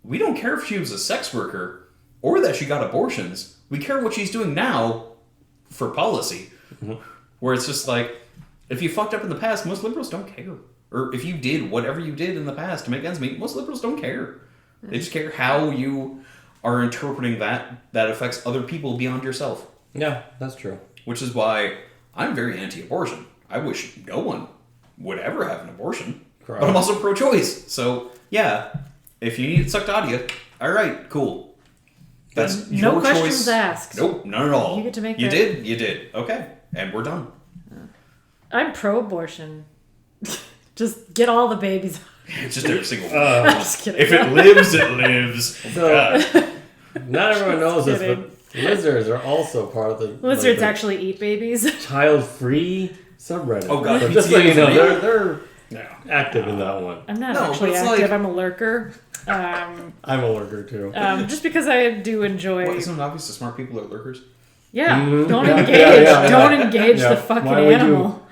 Speaker 1: we don't care if she was a sex worker or that she got abortions. We care what she's doing now for policy. Mm-hmm. Where it's just like, if you fucked up in the past, most liberals don't care. Or if you did whatever you did in the past to make ends meet, most liberals don't care. They just care how you are interpreting that affects other people beyond yourself.
Speaker 3: Yeah, that's true.
Speaker 1: Which is why I'm very anti-abortion. I wish no one would ever have an abortion.
Speaker 3: Correct.
Speaker 1: But I'm also pro-choice. So, yeah, if you need it sucked out of you, all right, cool. That's your
Speaker 2: no questions
Speaker 1: choice.
Speaker 2: asked.
Speaker 1: Nope, none at all.
Speaker 2: You get to make
Speaker 1: You
Speaker 2: that.
Speaker 1: You did. Okay, and we're done.
Speaker 2: I'm pro-abortion. Just get all the babies.
Speaker 1: It's just every single one.
Speaker 2: I'm just kidding.
Speaker 1: If it lives, it lives.
Speaker 3: So, not everyone knows this,
Speaker 2: kidding.
Speaker 3: but lizards are also part of the
Speaker 2: Lizards
Speaker 3: the
Speaker 2: actually eat babies.
Speaker 3: child-free subreddit.
Speaker 1: Oh, God.
Speaker 3: So just so you know,
Speaker 1: PTA-free?
Speaker 3: they're active in that one.
Speaker 2: I'm not
Speaker 1: No,
Speaker 2: actually
Speaker 1: but it's
Speaker 2: active.
Speaker 1: like-
Speaker 2: I'm a lurker.
Speaker 3: I'm a lurker too.
Speaker 2: Just because I do enjoy.
Speaker 1: What, isn't it obvious that smart people are lurkers?
Speaker 2: Yeah,
Speaker 3: Mhm.
Speaker 2: don't
Speaker 3: Yeah,
Speaker 2: engage.
Speaker 3: yeah.
Speaker 2: Don't engage
Speaker 3: Yeah.
Speaker 2: the fucking
Speaker 3: Why would you-
Speaker 2: animal.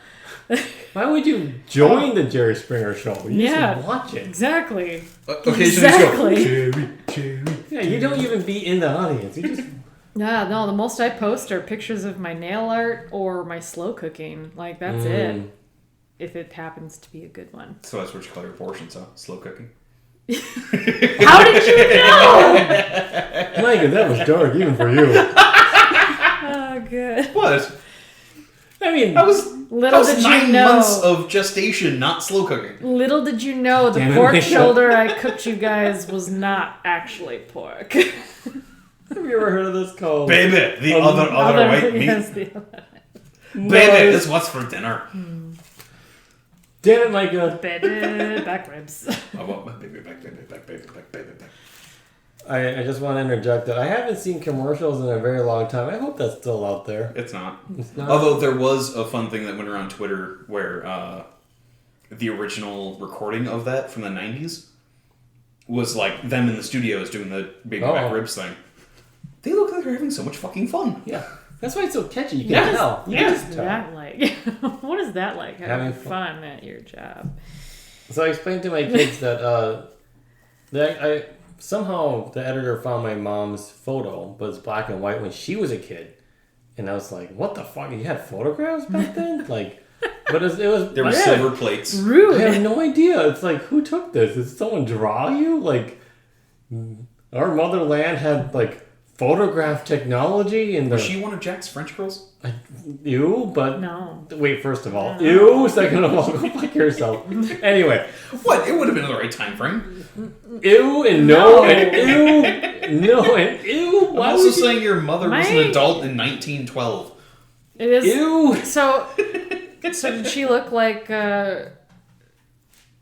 Speaker 3: Why would you join the Jerry Springer show? You
Speaker 2: Yeah.
Speaker 3: just watch it.
Speaker 2: Exactly.
Speaker 1: Occasionally
Speaker 2: Exactly.
Speaker 1: just go, cherry.
Speaker 3: Yeah, you don't even be in the audience. You just
Speaker 2: Yeah, no, the most I post are pictures of my nail art or my slow cooking. Like, that's it. If it happens to be a good one.
Speaker 1: So that's what you call your abortions, huh? Slow cooking.
Speaker 2: How did you know?
Speaker 3: Micah, that was dark even for you.
Speaker 2: Oh, good.
Speaker 1: What?
Speaker 3: I mean,
Speaker 1: That was
Speaker 2: Little did you
Speaker 1: 9
Speaker 2: know.
Speaker 1: months of gestation, not slow cooking.
Speaker 2: Little did you know the
Speaker 3: Damn it,
Speaker 2: pork
Speaker 3: Michelle.
Speaker 2: shoulder I cooked you guys was not actually pork.
Speaker 3: Have you ever heard of this called?
Speaker 1: Baby, the other white meat.
Speaker 2: yes,
Speaker 1: Baby, this what's for dinner.
Speaker 3: Damn it, Micah.
Speaker 2: Baby back ribs.
Speaker 1: I want my baby back, baby back, baby back, baby back.
Speaker 3: I just want to interject that I haven't seen commercials in a very long time. I hope that's still out there.
Speaker 1: It's not.
Speaker 3: It's not.
Speaker 1: Although there was a fun thing that went around Twitter where the original recording of that from the 90s was like them in the studios doing the baby back ribs thing. They look like they're having so much fucking fun.
Speaker 3: Yeah. That's why it's so catchy. You can tell. You can just tell.
Speaker 2: That like? What is that like? Having fun at your job.
Speaker 3: So I explained to my kids that I somehow the editor found my mom's photo, but it's black and white when she was a kid, and I was like, "What the fuck? You had photographs back then?" Like, but it was
Speaker 1: there were silver plates.
Speaker 2: Rude.
Speaker 3: I have no idea. It's like, who took this? Did someone draw you? Like, our motherland had like photograph technology, and
Speaker 1: was she one of Jack's French girls?
Speaker 3: Ew, but
Speaker 2: no.
Speaker 3: Wait, first of all, ew. Second of all, go fuck yourself. Anyway,
Speaker 1: what? It would have been the right time frame.
Speaker 3: Ew and no and ew, no and ew.
Speaker 1: I'm also saying your mother was an adult in 1912.
Speaker 2: It is.
Speaker 3: Ew.
Speaker 2: So did she look like Kate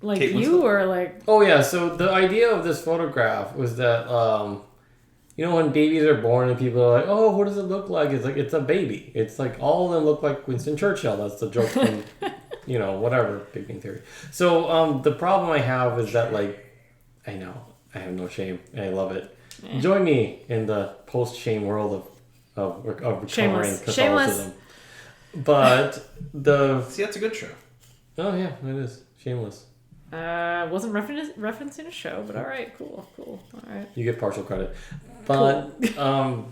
Speaker 2: you
Speaker 1: Winslet?
Speaker 2: or like?
Speaker 3: Oh yeah. So the idea of this photograph was that you know when babies are born and people are like, oh, what does it look like? It's like it's a baby. It's like all of them look like Winston Churchill. That's the joke from whatever Big Bang Theory. So the problem I have is that like. I know. I have no shame. I love it. Yeah. Join me in the post-shame world of recovering Catholicism.
Speaker 2: Shameless.
Speaker 3: But
Speaker 1: see, that's a good show.
Speaker 3: Oh yeah, it is. Shameless.
Speaker 2: Wasn't referencing a show, but all right, cool. All right.
Speaker 3: You get partial credit. But cool.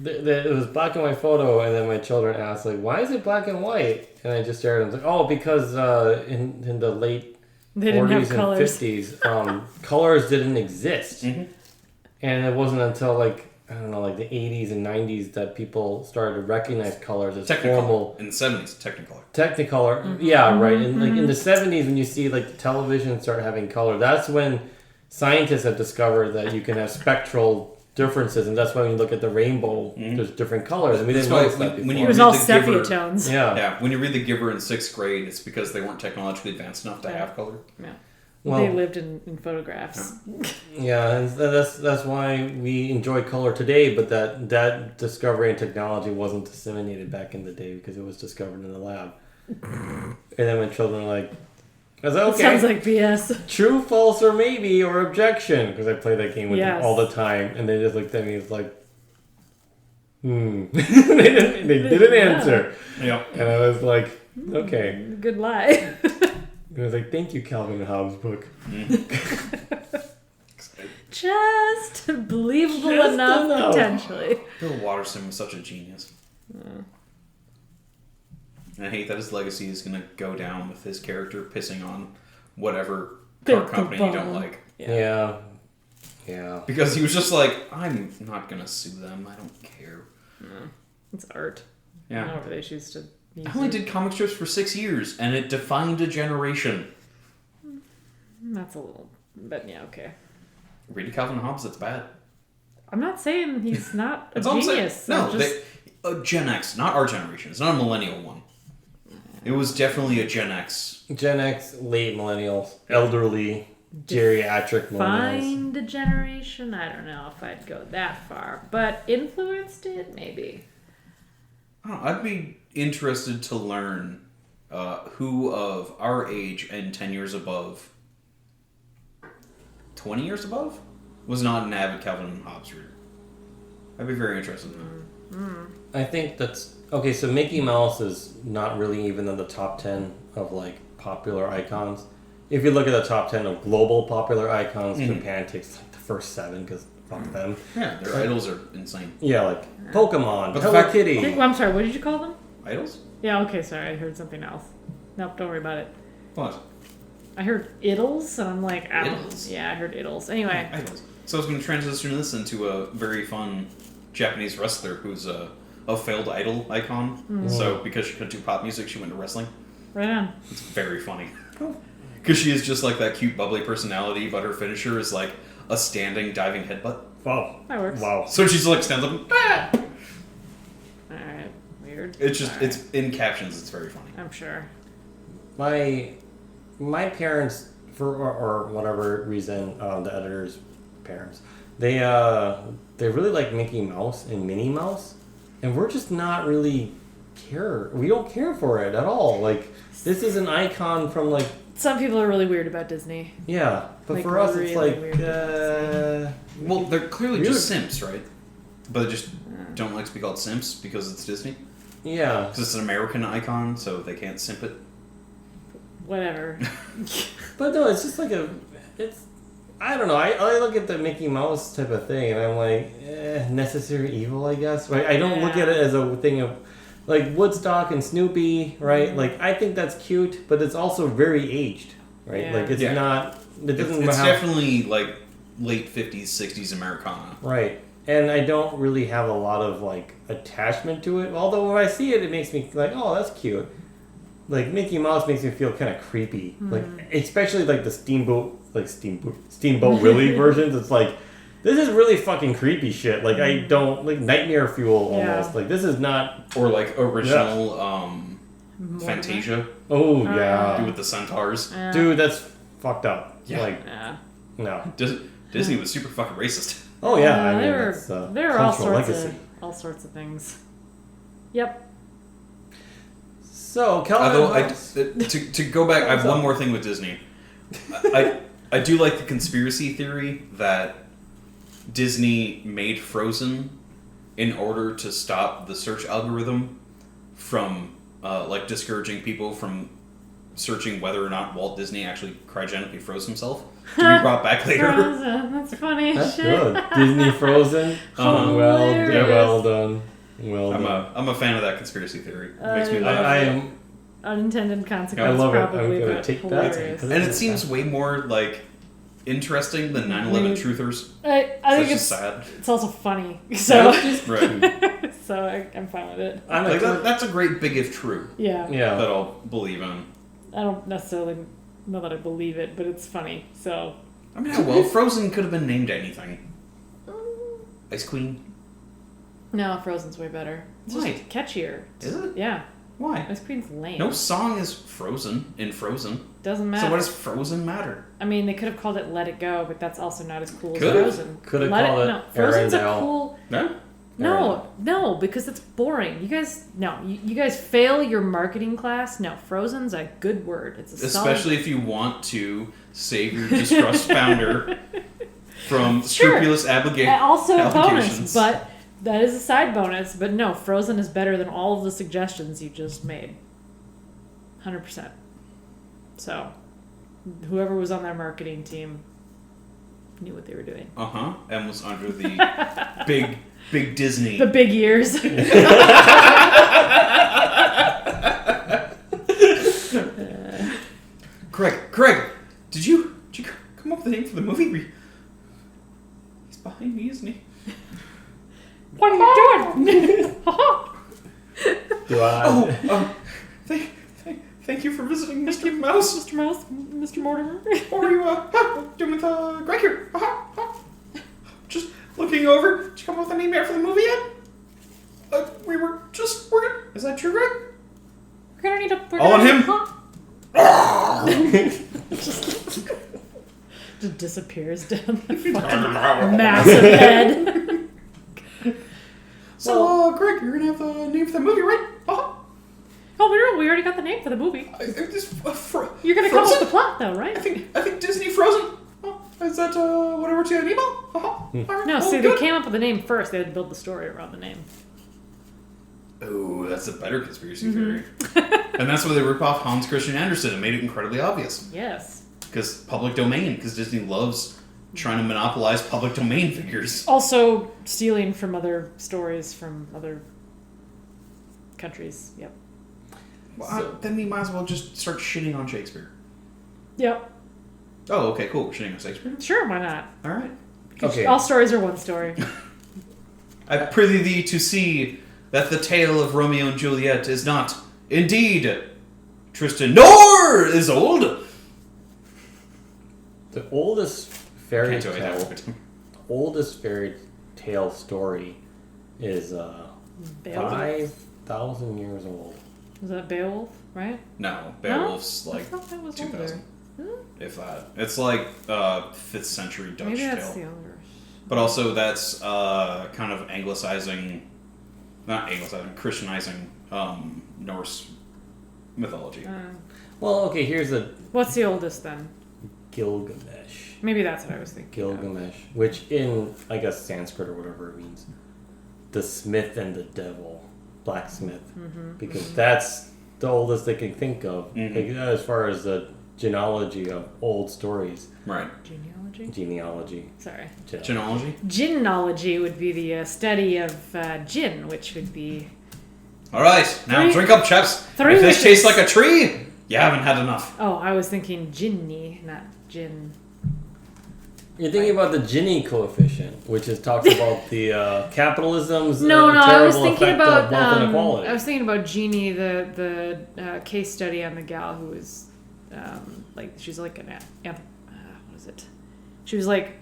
Speaker 3: It was black and white photo, and then my children asked like, "Why is it black and white?" And I just stared at them like, "Oh, because in the late."
Speaker 2: They didn't
Speaker 3: 40s
Speaker 2: have colors.
Speaker 3: and 50s, colors didn't exist. Mm-hmm. And it wasn't until like the 80s and 90s that people started to recognize colors as formal.
Speaker 1: In the 70s, Technicolor.
Speaker 3: Technicolor, yeah, right. And like in the 70s, when you see like television start having color, that's when scientists have discovered that you can have spectral differences, and that's why when you look at the rainbow, there's different colors, and we didn't notice that before.
Speaker 2: It was all sepia tones.
Speaker 1: Yeah. When you read The Giver in 6th grade, it's because they weren't technologically advanced enough to have color.
Speaker 2: Yeah. Well, they lived in photographs.
Speaker 3: Yeah, and that's why we enjoy color today, but that discovery and technology wasn't disseminated back in the day because it was discovered in the lab. And then when children are like, I was like, okay.
Speaker 2: Sounds like BS.
Speaker 3: True, false, or maybe, or objection. Because I play that game with them all the time. And they just looked at me and was like, they didn't answer.
Speaker 1: Yeah.
Speaker 3: And I was like, okay.
Speaker 2: Good lie.
Speaker 3: And I was like, thank you, Calvin and Hobbes' book.
Speaker 2: Just believable enough, potentially.
Speaker 1: Bill Watterson was such a genius. And I hate that his legacy is going to go down with his character pissing on whatever car company you don't like.
Speaker 3: Yeah.
Speaker 1: Because he was just like, I'm not going to sue them. I don't care.
Speaker 2: It's art.
Speaker 1: Yeah.
Speaker 2: However they choose to use
Speaker 1: I only did comic strips for 6 years, and it defined a generation.
Speaker 2: That's a little... But yeah, okay.
Speaker 1: Read Calvin and Hobbes, that's bad.
Speaker 2: I'm not saying he's not a
Speaker 1: That's all I'm saying.
Speaker 2: genius.
Speaker 1: No, Gen X, not our generation. It's not a millennial one. It was definitely a Gen X.
Speaker 3: Gen X, late millennials, elderly, geriatric millennials.
Speaker 2: Find a generation? I don't know if I'd go that far. But influenced it? Maybe.
Speaker 1: I don't know, I'd be interested to learn who of our age and 10 years above, 20 years above, was not an avid Calvin and Hobbes reader. I'd be very interested in that.
Speaker 3: I think that's... Okay, so Mickey Mouse is not really even in the top 10 of, like, popular icons. If you look at the top 10 of global popular icons, Japan takes, like, the first 7, because fuck them.
Speaker 1: Yeah, their idols are insane.
Speaker 3: Yeah, like, Pokemon,
Speaker 1: But
Speaker 3: Hello Kitty.
Speaker 2: I'm sorry, what did you call them?
Speaker 1: Idols?
Speaker 2: Yeah, okay, sorry, I heard something else. Nope, don't worry about it.
Speaker 1: What?
Speaker 2: I heard Iddles, and I'm like,
Speaker 1: Iddles?
Speaker 2: Yeah, I heard Iddles. Anyway.
Speaker 1: Idols. So I was going to transition this into a very fun Japanese wrestler who's a failed idol icon. Mm-hmm. So because she couldn't do pop music, she went to wrestling.
Speaker 2: Right on.
Speaker 1: It's very funny. Because she is just like that cute, bubbly personality, but her finisher is like, a standing diving headbutt.
Speaker 3: Wow.
Speaker 2: That works.
Speaker 3: Wow.
Speaker 1: So she's like stands up and
Speaker 2: Alright, weird.
Speaker 1: it's just,
Speaker 2: Alright.
Speaker 1: it's in captions, it's very funny.
Speaker 2: I'm sure.
Speaker 3: My parents, or whatever reason, the editor's parents, they really like Mickey Mouse and Minnie Mouse, and we're just not really we don't care for it at all. Like, this is an icon from like...
Speaker 2: Some people are really weird about Disney.
Speaker 3: Yeah, but
Speaker 2: Like,
Speaker 3: for us
Speaker 2: really
Speaker 3: it's like...
Speaker 2: weird about
Speaker 1: Well, they're clearly
Speaker 3: Weird.
Speaker 1: just simps, right? But they just don't like to be called simps because it's Disney.
Speaker 3: Yeah.
Speaker 1: Because it's an American icon, so they can't simp it.
Speaker 2: Whatever.
Speaker 3: But no, it's just like I don't know. I look at the Mickey Mouse type of thing, and I'm like, necessary evil, I guess. Right? I don't look at it as a thing of, like, Woodstock and Snoopy, right? Like, I think that's cute, but it's also very aged, right?
Speaker 2: Yeah.
Speaker 3: Like, it's
Speaker 1: Yeah.
Speaker 3: not... It doesn't
Speaker 1: It's
Speaker 3: have...
Speaker 1: definitely, like, late 50s, 60s Americana.
Speaker 3: Right. And I don't really have a lot of, like, attachment to it. Although when I see it, it makes me like, oh, that's cute. Like, Mickey Mouse makes me feel kind of creepy. Like, especially, like, the Steamboat Willie versions. It's like, this is really fucking creepy shit. Like, I don't... Like, nightmare fuel, almost.
Speaker 2: Yeah.
Speaker 3: Like, this is not...
Speaker 1: Or, like, original Fantasia.
Speaker 3: Oh,
Speaker 1: Do
Speaker 3: yeah.
Speaker 1: with the centaurs.
Speaker 3: Dude, that's fucked up.
Speaker 1: Yeah.
Speaker 3: Like,
Speaker 2: Yeah.
Speaker 3: no.
Speaker 1: Disney was super fucking racist.
Speaker 3: Oh, yeah. I mean,
Speaker 2: there
Speaker 3: that's
Speaker 2: were all
Speaker 3: cultural
Speaker 2: sorts
Speaker 3: legacy.
Speaker 2: of things. Yep.
Speaker 3: So, Calvin
Speaker 1: Although,
Speaker 3: Hobbes.
Speaker 1: to go back, I have one more thing with Disney. I do like the conspiracy theory that Disney made Frozen in order to stop the search algorithm from like discouraging people from searching whether or not Walt Disney actually cryogenically froze himself to be brought back later.
Speaker 2: Frozen. That's funny as
Speaker 3: That's
Speaker 2: shit.
Speaker 3: good. Disney Frozen.
Speaker 2: Hilarious.
Speaker 3: Well done. Well
Speaker 1: I'm
Speaker 3: done.
Speaker 1: I'm a fan of that conspiracy theory. It makes me
Speaker 2: I
Speaker 1: laugh.
Speaker 3: I am...
Speaker 2: Unintended consequence,
Speaker 3: I love it. I'm
Speaker 2: probably,
Speaker 3: gonna
Speaker 2: but
Speaker 3: take that.
Speaker 2: hilarious.
Speaker 1: And it seems way more like interesting than 9/11 truthers.
Speaker 2: I
Speaker 1: So
Speaker 2: think
Speaker 1: it's just sad.
Speaker 2: it's also funny. So,
Speaker 1: Right.
Speaker 2: so I'm fine with it.
Speaker 3: I'm
Speaker 1: Like
Speaker 3: a
Speaker 1: that's a great big if true
Speaker 2: Yeah.
Speaker 3: Yeah.
Speaker 1: that I'll believe in.
Speaker 2: I don't necessarily know that I believe it, but it's funny. So.
Speaker 1: I mean, well, Frozen could have been named anything. Ice Queen.
Speaker 2: No, Frozen's way better. It's
Speaker 1: Why?
Speaker 2: just catchier.
Speaker 1: Is it?
Speaker 2: Yeah.
Speaker 1: Why?
Speaker 2: Ice Queen's lame.
Speaker 1: No song is Frozen in Frozen.
Speaker 2: Doesn't matter.
Speaker 1: So what does Frozen matter?
Speaker 2: I mean, they could have called it Let It Go, but that's also not as cool as
Speaker 1: Could've.
Speaker 2: Frozen.
Speaker 3: Could have
Speaker 2: Let
Speaker 3: called it
Speaker 2: No, Frozen's a
Speaker 3: Arendelle.
Speaker 2: cool...
Speaker 1: No.
Speaker 2: No, because it's boring. You guys, no, you guys fail your marketing class. No, Frozen's a good word. It's a
Speaker 1: Especially if you want to save your distrust founder from
Speaker 2: Sure.
Speaker 1: scrupulous
Speaker 2: also a bonus,
Speaker 1: allegations.
Speaker 2: but that is a side bonus. But no, Frozen is better than all of the suggestions you just made. 100%. So, whoever was on their marketing team knew what they were doing.
Speaker 1: And was under the big Disney.
Speaker 2: The big ears.
Speaker 1: Craig, did you come up with the name for the movie? He's behind me, isn't he?
Speaker 2: What are you doing?
Speaker 3: Do I?
Speaker 1: Thank you for visiting Mr. Mouse.
Speaker 2: Mr. Mouse, Mr. Mortimer.
Speaker 1: What are you doing with Greg here? Just looking over. Did you come up with a name yet for the movie yet? We were just working. Is that true, Greg?
Speaker 2: We're gonna need a.
Speaker 1: All on him.
Speaker 2: Just disappears down the fucking massive head.
Speaker 1: So, Greg, you're gonna have the name for the movie, right?
Speaker 2: Oh, we already got the name for the movie. You're gonna come up with the plot, though, right?
Speaker 1: I think Disney Frozen. Is that what I wrote you an email? Alright,
Speaker 2: No,
Speaker 1: oh,
Speaker 2: see,
Speaker 1: good.
Speaker 2: they came up with the name first. They had to build the story around the name.
Speaker 1: Oh, that's a better conspiracy theory. And that's why they ripped off Hans Christian Andersen and made it incredibly obvious.
Speaker 2: Yes.
Speaker 1: Because public domain, because Disney loves trying to monopolize public domain figures.
Speaker 2: Also, stealing from other stories from other countries. Yep.
Speaker 1: Well, then we might as well just start shitting on Shakespeare.
Speaker 2: Yep.
Speaker 1: Oh, okay, cool. We're shitting on Shakespeare?
Speaker 2: Sure, why not?
Speaker 1: All right.
Speaker 3: Okay.
Speaker 2: All stories are one story.
Speaker 1: I prithee thee to see that the tale of Romeo and Juliet is not, indeed, Tristan, nor is old.
Speaker 3: The oldest fairy
Speaker 1: Can't do it
Speaker 3: tale,
Speaker 1: either.
Speaker 3: oldest fairy tale story is
Speaker 2: Beowulf?
Speaker 3: 5,000 years old.
Speaker 2: Was that Beowulf, right?
Speaker 1: No, Beowulf's like
Speaker 2: I thought that was
Speaker 1: 2,000.
Speaker 2: older.
Speaker 1: If that. It's like 5th century Dutch
Speaker 2: Maybe that's
Speaker 1: tale.
Speaker 2: the older.
Speaker 1: But also that's kind of Christianizing Norse mythology.
Speaker 3: Well, okay, here's a
Speaker 2: What's the oldest then?
Speaker 3: Gilgamesh.
Speaker 2: Maybe that's what I was thinking.
Speaker 3: Gilgamesh, which in, I guess, Sanskrit or whatever it means, the smith and the devil, blacksmith, because that's the oldest they can think of, like, as far as the genealogy of old stories.
Speaker 1: Right.
Speaker 3: Genealogy.
Speaker 2: Sorry.
Speaker 1: Genealogy?
Speaker 2: Ginnology would be the study of gin, which would be...
Speaker 1: Alright, now drink up, chaps.
Speaker 2: Three
Speaker 1: If this
Speaker 2: wishes.
Speaker 1: tastes like a tree, you haven't had enough.
Speaker 2: Oh, I was thinking Ginny, not gin.
Speaker 3: You're thinking about the Genie coefficient, which is talks about the capitalism's
Speaker 2: No, I
Speaker 3: terrible
Speaker 2: was thinking
Speaker 3: effect
Speaker 2: about
Speaker 3: of wealth inequality.
Speaker 2: I was thinking about Genie, the case study on the gal who was like she's like what is it? She was like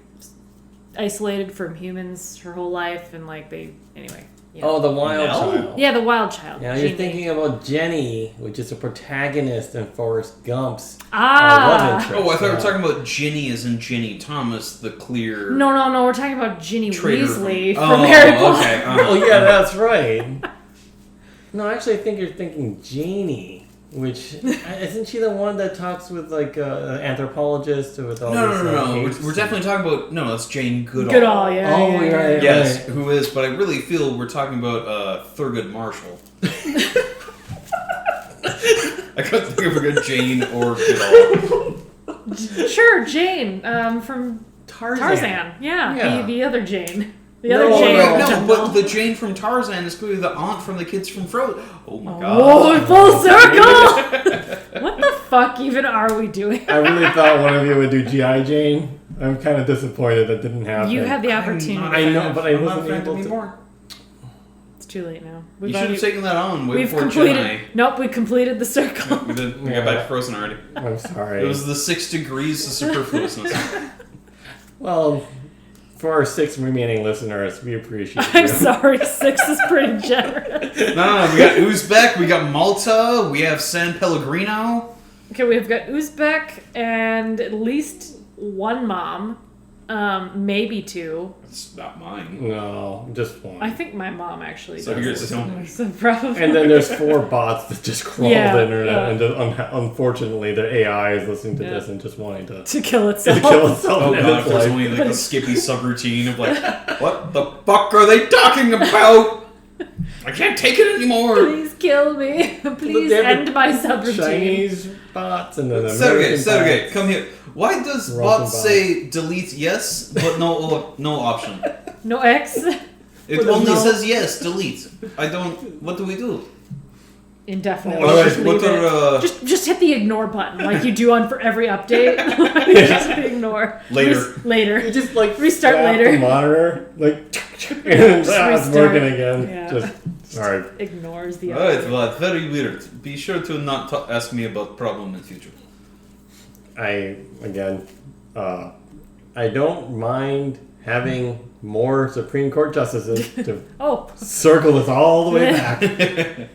Speaker 2: isolated from humans her whole life, and like anyway. Yeah.
Speaker 3: Oh, the wild
Speaker 1: No.
Speaker 3: child.
Speaker 2: Yeah, the wild child.
Speaker 3: Now
Speaker 2: Genie.
Speaker 3: you're thinking about Jenny, which is a protagonist in Forrest Gump's love
Speaker 2: Ah.
Speaker 3: interest.
Speaker 1: Oh, I thought we were
Speaker 3: Yeah.
Speaker 1: talking about Ginny as in Ginny Thomas, the clear...
Speaker 2: No, we're talking about Ginny
Speaker 1: Traitor
Speaker 2: Weasley
Speaker 1: from-
Speaker 2: from
Speaker 1: Oh,
Speaker 2: Harry Potter.
Speaker 1: okay.
Speaker 3: Oh yeah, that's right. No, actually, I think you're thinking Genie, which isn't she the one that talks with like an anthropologist with all
Speaker 1: No.
Speaker 3: these,
Speaker 1: We're definitely talking about... No, that's Jane Goodall.
Speaker 2: Goodall, yeah.
Speaker 3: Oh,
Speaker 2: yeah,
Speaker 3: right.
Speaker 1: Yes, who is, but I really feel we're talking about Thurgood Marshall. I couldn't think of a good Jane or Goodall.
Speaker 2: Sure, Jane from
Speaker 3: Tarzan.
Speaker 2: Yeah,
Speaker 3: Yeah.
Speaker 2: The other Jane. The
Speaker 3: No,
Speaker 2: other Jane.
Speaker 3: no,
Speaker 1: No, but the Jane from Tarzan is clearly the aunt from the kids from Frozen. Oh my god.
Speaker 2: Whoa, full circle! What the fuck even are we doing?
Speaker 3: I really thought one of you would do G.I. Jane. I'm kind of disappointed that didn't happen.
Speaker 2: You had the
Speaker 1: I'm
Speaker 2: opportunity.
Speaker 1: not
Speaker 3: I know, but I
Speaker 1: I'm not
Speaker 3: wasn't
Speaker 1: a fan
Speaker 3: able to.
Speaker 1: anymore.
Speaker 2: It's too late now.
Speaker 1: You should have taken that on way
Speaker 2: We've
Speaker 1: before
Speaker 2: completed.
Speaker 1: Jedi.
Speaker 2: Nope, we completed the circle.
Speaker 1: We got back to Frozen already.
Speaker 3: I'm sorry.
Speaker 1: It was the 6 degrees of superfluousness.
Speaker 3: Well, for our 6 remaining listeners, we appreciate you.
Speaker 2: I'm sorry, 6 is pretty generous.
Speaker 1: No, we got Uzbek, we got Malta, we have San Pellegrino.
Speaker 2: Okay, we've got Uzbek and at least one mom, maybe 2.
Speaker 1: It's not mine.
Speaker 3: No, just one.
Speaker 2: I think my mom actually
Speaker 1: So
Speaker 2: does.
Speaker 1: yours is only.
Speaker 2: So probably.
Speaker 3: And then there's 4 bots that just crawl
Speaker 2: Yeah,
Speaker 3: the internet,
Speaker 2: yeah.
Speaker 3: and just, unfortunately, the AI is listening to this and just wanting to
Speaker 2: to kill itself.
Speaker 3: kill itself.
Speaker 1: Oh
Speaker 3: and
Speaker 1: god,
Speaker 3: it's
Speaker 1: if there's
Speaker 3: like-
Speaker 1: only like a Skippy subroutine of like, what the fuck are they talking about? I can't take it anymore.
Speaker 2: Please kill me. Please
Speaker 3: They have
Speaker 2: end my subroutine.
Speaker 3: Chinese bots and then
Speaker 1: Sergey,
Speaker 3: American bots.
Speaker 1: come here. Why does
Speaker 3: Rotten
Speaker 1: bots
Speaker 3: bot.
Speaker 1: say delete yes, but no option?
Speaker 2: No X.
Speaker 1: It
Speaker 3: But
Speaker 1: only
Speaker 3: no-
Speaker 1: says yes, delete. I don't. What do we do?
Speaker 2: Indefinitely.
Speaker 3: All right,
Speaker 2: Just leave
Speaker 1: what are,
Speaker 2: it. Just hit the ignore button like you do on for every update. Just ignore.
Speaker 1: Later.
Speaker 2: Later.
Speaker 3: You just like
Speaker 2: Restart
Speaker 3: tap
Speaker 2: later.
Speaker 3: the monitor, like, and it's
Speaker 2: restart.
Speaker 3: working again.
Speaker 2: Yeah.
Speaker 3: Just sorry.
Speaker 2: Ignores the
Speaker 1: Alright,
Speaker 2: update.
Speaker 1: Vlad, very weird. Be sure to not ask me about problem in future.
Speaker 3: I don't mind having more Supreme Court justices to
Speaker 2: Oh,
Speaker 3: circle this all the way back.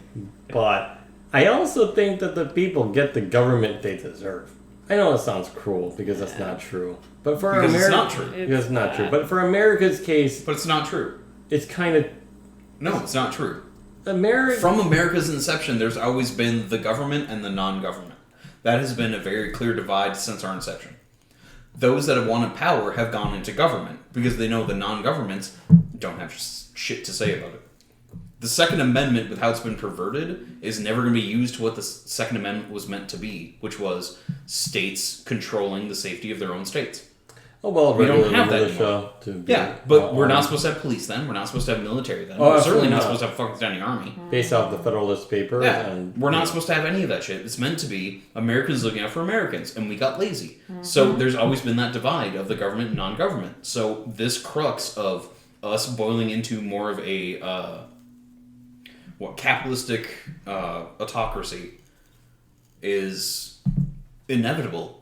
Speaker 3: But I also think that the people get the government they deserve. I know it sounds cruel because that's not true. But for
Speaker 1: Because it's
Speaker 3: America,
Speaker 1: not true.
Speaker 3: because it's not true. But for America's case,
Speaker 1: But it's not true.
Speaker 3: it's kind of
Speaker 1: No, it's not true.
Speaker 3: America.
Speaker 1: From America's inception, there's always been the government and the non-government. That has been a very clear divide since our inception. Those that have wanted power have gone into government because they know the non-governments don't have shit to say about it. The Second Amendment, with how it's been perverted, is never going to be used to what the Second Amendment was meant to be, which was states controlling the safety of their own states.
Speaker 3: Oh well,
Speaker 1: We don't
Speaker 3: regular
Speaker 1: have that
Speaker 3: militia to be
Speaker 1: Yeah, but we're not
Speaker 3: armed.
Speaker 1: supposed to have police then. We're not supposed to have military then.
Speaker 3: Oh,
Speaker 1: We're certainly not
Speaker 3: absolutely
Speaker 1: supposed to have fucking standing army.
Speaker 3: based off the Federalist Papers.
Speaker 1: Yeah,
Speaker 3: and
Speaker 1: we're not supposed to have any of that shit. It's meant to be Americans looking out for Americans, and we got lazy. So there's always been that divide of the government and non-government. So this crux of us boiling into more of a capitalistic autocracy is inevitable.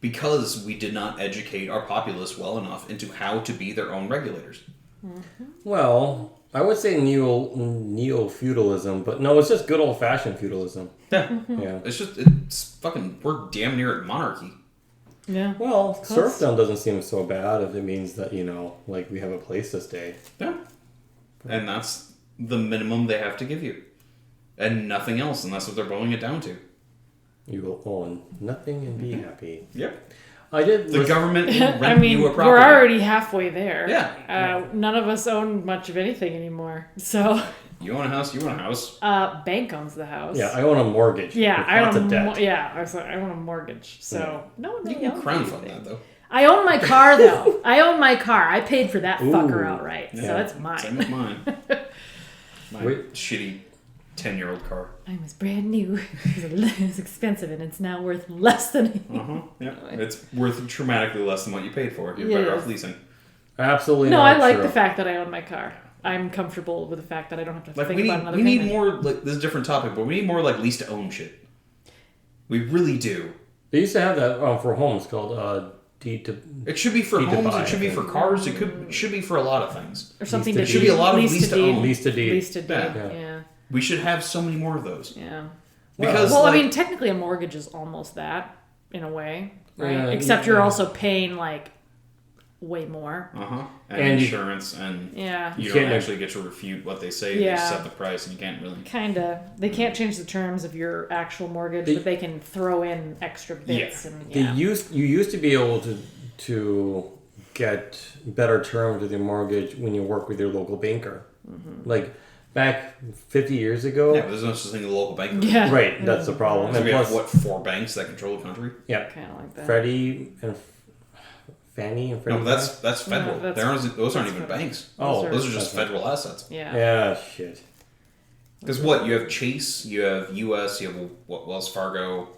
Speaker 1: because we did not educate our populace well enough into how to be their own regulators.
Speaker 3: Well, I would say neo-feudalism, but no, it's just good old-fashioned feudalism.
Speaker 1: Yeah.
Speaker 3: Yeah.
Speaker 1: It's fucking, we're damn near at monarchy.
Speaker 2: Yeah.
Speaker 3: Well, serfdom doesn't seem so bad if it means that, like we have a place to stay.
Speaker 1: Yeah. And that's the minimum they have to give you. And nothing else, and that's what they're boiling it down to.
Speaker 3: You will own nothing and be happy.
Speaker 1: Yep.
Speaker 3: I did.
Speaker 1: The government will rent
Speaker 2: I mean,
Speaker 1: you a property.
Speaker 2: we're already halfway there.
Speaker 1: Yeah.
Speaker 2: None of us own much of anything anymore. So.
Speaker 1: You own a house, you own a house.
Speaker 2: Bank owns the house.
Speaker 3: Yeah, I own a mortgage.
Speaker 2: Yeah, I
Speaker 3: lots
Speaker 2: own
Speaker 3: of debt.
Speaker 2: I own a mortgage. So no one
Speaker 1: You
Speaker 2: really
Speaker 1: can
Speaker 2: owns
Speaker 1: crowdfund
Speaker 2: anything.
Speaker 1: that, though.
Speaker 2: I own my car though. I own my car. I paid for that fucker
Speaker 3: Ooh.
Speaker 2: outright. So
Speaker 3: Yeah.
Speaker 2: that's mine.
Speaker 1: Same with mine. My
Speaker 3: Wait.
Speaker 1: shitty 10-year-old car.
Speaker 2: Mine was brand new. It's expensive and it's now worth less than.
Speaker 1: Yeah. It's worth dramatically less than what you paid for. You're better off leasing.
Speaker 3: Absolutely
Speaker 2: No,
Speaker 3: not
Speaker 2: I like
Speaker 3: true.
Speaker 2: the fact that I own my car. I'm comfortable with the fact that I don't have to think about another
Speaker 1: we need
Speaker 2: payment.
Speaker 1: more, like, this is a different topic, but we need more, like, lease-to-own shit. We really do.
Speaker 3: They used to have that for homes called deed to.
Speaker 1: It should be for
Speaker 3: Deed to
Speaker 1: homes,
Speaker 3: buy,
Speaker 1: it should be
Speaker 3: I
Speaker 1: for
Speaker 3: think.
Speaker 1: cars, it should be for a lot of things.
Speaker 2: Or something
Speaker 3: Lease
Speaker 2: to
Speaker 3: to
Speaker 1: deed. Should be a lot of
Speaker 2: lease
Speaker 1: lease to
Speaker 2: deed.
Speaker 1: own.
Speaker 3: Lease to deed.
Speaker 2: Lease to deed.
Speaker 1: Yeah.
Speaker 2: Yeah.
Speaker 1: We should have so many more of those.
Speaker 2: Yeah.
Speaker 1: Because,
Speaker 2: Well,
Speaker 1: like,
Speaker 2: I mean, technically a mortgage is almost that in a way, right?
Speaker 3: Yeah,
Speaker 2: Except
Speaker 3: yeah.
Speaker 2: you're also paying like way more.
Speaker 1: and
Speaker 3: And you-
Speaker 1: insurance, and
Speaker 2: Yeah.
Speaker 1: you
Speaker 3: You
Speaker 1: don't
Speaker 3: can't-
Speaker 1: actually get to refute what they say. They
Speaker 2: Yeah.
Speaker 1: just set the price, and you can't really.
Speaker 2: Kinda. They can't change the terms of your actual mortgage,
Speaker 3: They-
Speaker 2: but they can throw in extra bits and
Speaker 3: You used to be able to get better terms with your mortgage when you work with your local banker. Like back 50 years ago.
Speaker 1: Yeah, but there's no such thing as a local bank.
Speaker 2: Yeah.
Speaker 3: Right, that's the problem.
Speaker 1: So
Speaker 3: And
Speaker 1: we have,
Speaker 3: plus,
Speaker 1: 4 banks that control the country?
Speaker 3: yeah,
Speaker 2: Kind of like that.
Speaker 3: Freddie and Fannie and Freddie.
Speaker 1: No, that's federal.
Speaker 2: No, that's-
Speaker 1: Those aren't even
Speaker 2: federal.
Speaker 1: banks.
Speaker 3: Oh,
Speaker 1: Those are just
Speaker 3: that's right.
Speaker 1: federal assets.
Speaker 2: Yeah.
Speaker 3: Yeah, shit.
Speaker 1: Because you have Chase, you have U.S., you have Wells Fargo,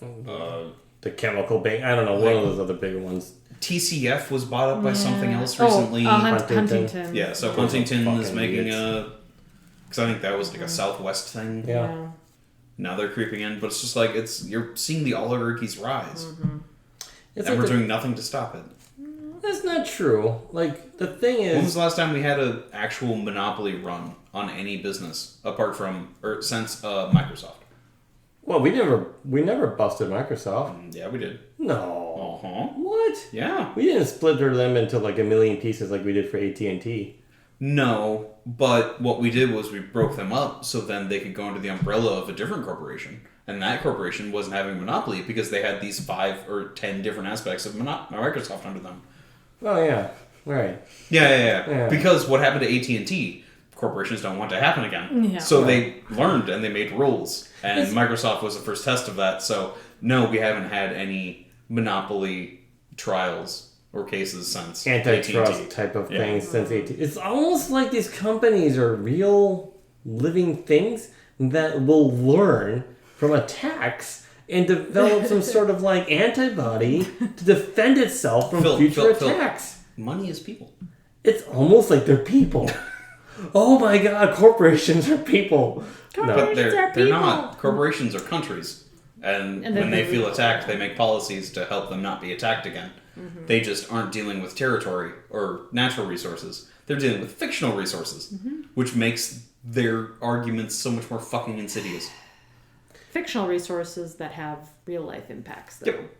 Speaker 3: The chemical bank. I don't know, one of those other bigger ones.
Speaker 1: TCF was bought up by something else
Speaker 2: Oh,
Speaker 1: recently.
Speaker 3: Huntington.
Speaker 2: Huntington.
Speaker 1: Yeah, so Huntington is
Speaker 3: Fucking
Speaker 1: making
Speaker 3: idiots.
Speaker 1: because I think that was like a Southwest thing.
Speaker 3: Yeah.
Speaker 1: Now they're creeping in, but it's just like you're seeing the oligarchies rise,
Speaker 3: It's
Speaker 1: and
Speaker 3: like
Speaker 1: we're doing nothing to stop it.
Speaker 3: That's not true. Like, the thing
Speaker 1: When was
Speaker 3: is...
Speaker 1: the last time we had an actual monopoly run on any business apart from or since Microsoft?
Speaker 3: Well, we never busted Microsoft.
Speaker 1: Yeah, we did.
Speaker 3: No.
Speaker 1: Uh-huh.
Speaker 3: What?
Speaker 1: Yeah.
Speaker 3: We didn't splinter them into like a million pieces like we did for AT&T.
Speaker 1: No, but what we did was we broke them up so then they could go under the umbrella of a different corporation. And that corporation wasn't having a monopoly because they had these 5 or 10 different aspects of Microsoft under them.
Speaker 3: Oh, yeah. Right.
Speaker 1: Yeah. Because what happened to AT&T, corporations don't want to happen again.
Speaker 2: Yeah.
Speaker 1: So they learned and they made rules. And Microsoft was the first test of that. So, no, we haven't had any monopoly trials or cases since
Speaker 3: Antitrust
Speaker 1: AT&T.
Speaker 3: type of
Speaker 1: Yeah.
Speaker 3: thing since AT&T. It's almost like these companies are real living things that will learn from attacks and develop some sort of like antibody to defend itself from future attacks.
Speaker 1: Money is people.
Speaker 3: It's almost like they're people. Oh my god, corporations are people. No.
Speaker 1: But
Speaker 2: Corporations are
Speaker 1: they're
Speaker 2: people.
Speaker 1: not. Corporations are countries. And
Speaker 2: then
Speaker 1: when they
Speaker 2: they
Speaker 1: feel
Speaker 2: move
Speaker 1: attacked, they make policies to help them not be attacked again. They just aren't dealing with territory or natural resources. They're dealing with fictional resources, which makes their arguments so much more fucking insidious.
Speaker 2: Fictional resources that have real life impacts, though.
Speaker 1: Yep.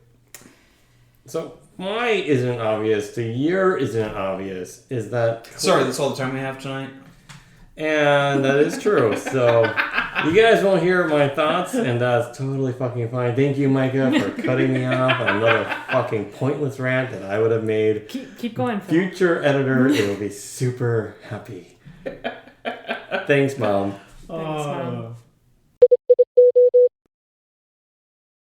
Speaker 3: So why isn't obvious, to your isn't obvious, is that...
Speaker 1: Sorry, that's all the time we have tonight.
Speaker 3: And that is true. So you guys won't hear my thoughts, and that's totally fucking fine. Thank you, Micah, for cutting me off on another fucking pointless rant that I would have made.
Speaker 2: Keep going, Phil.
Speaker 3: Future editor, it will be super happy. Thanks, Mom.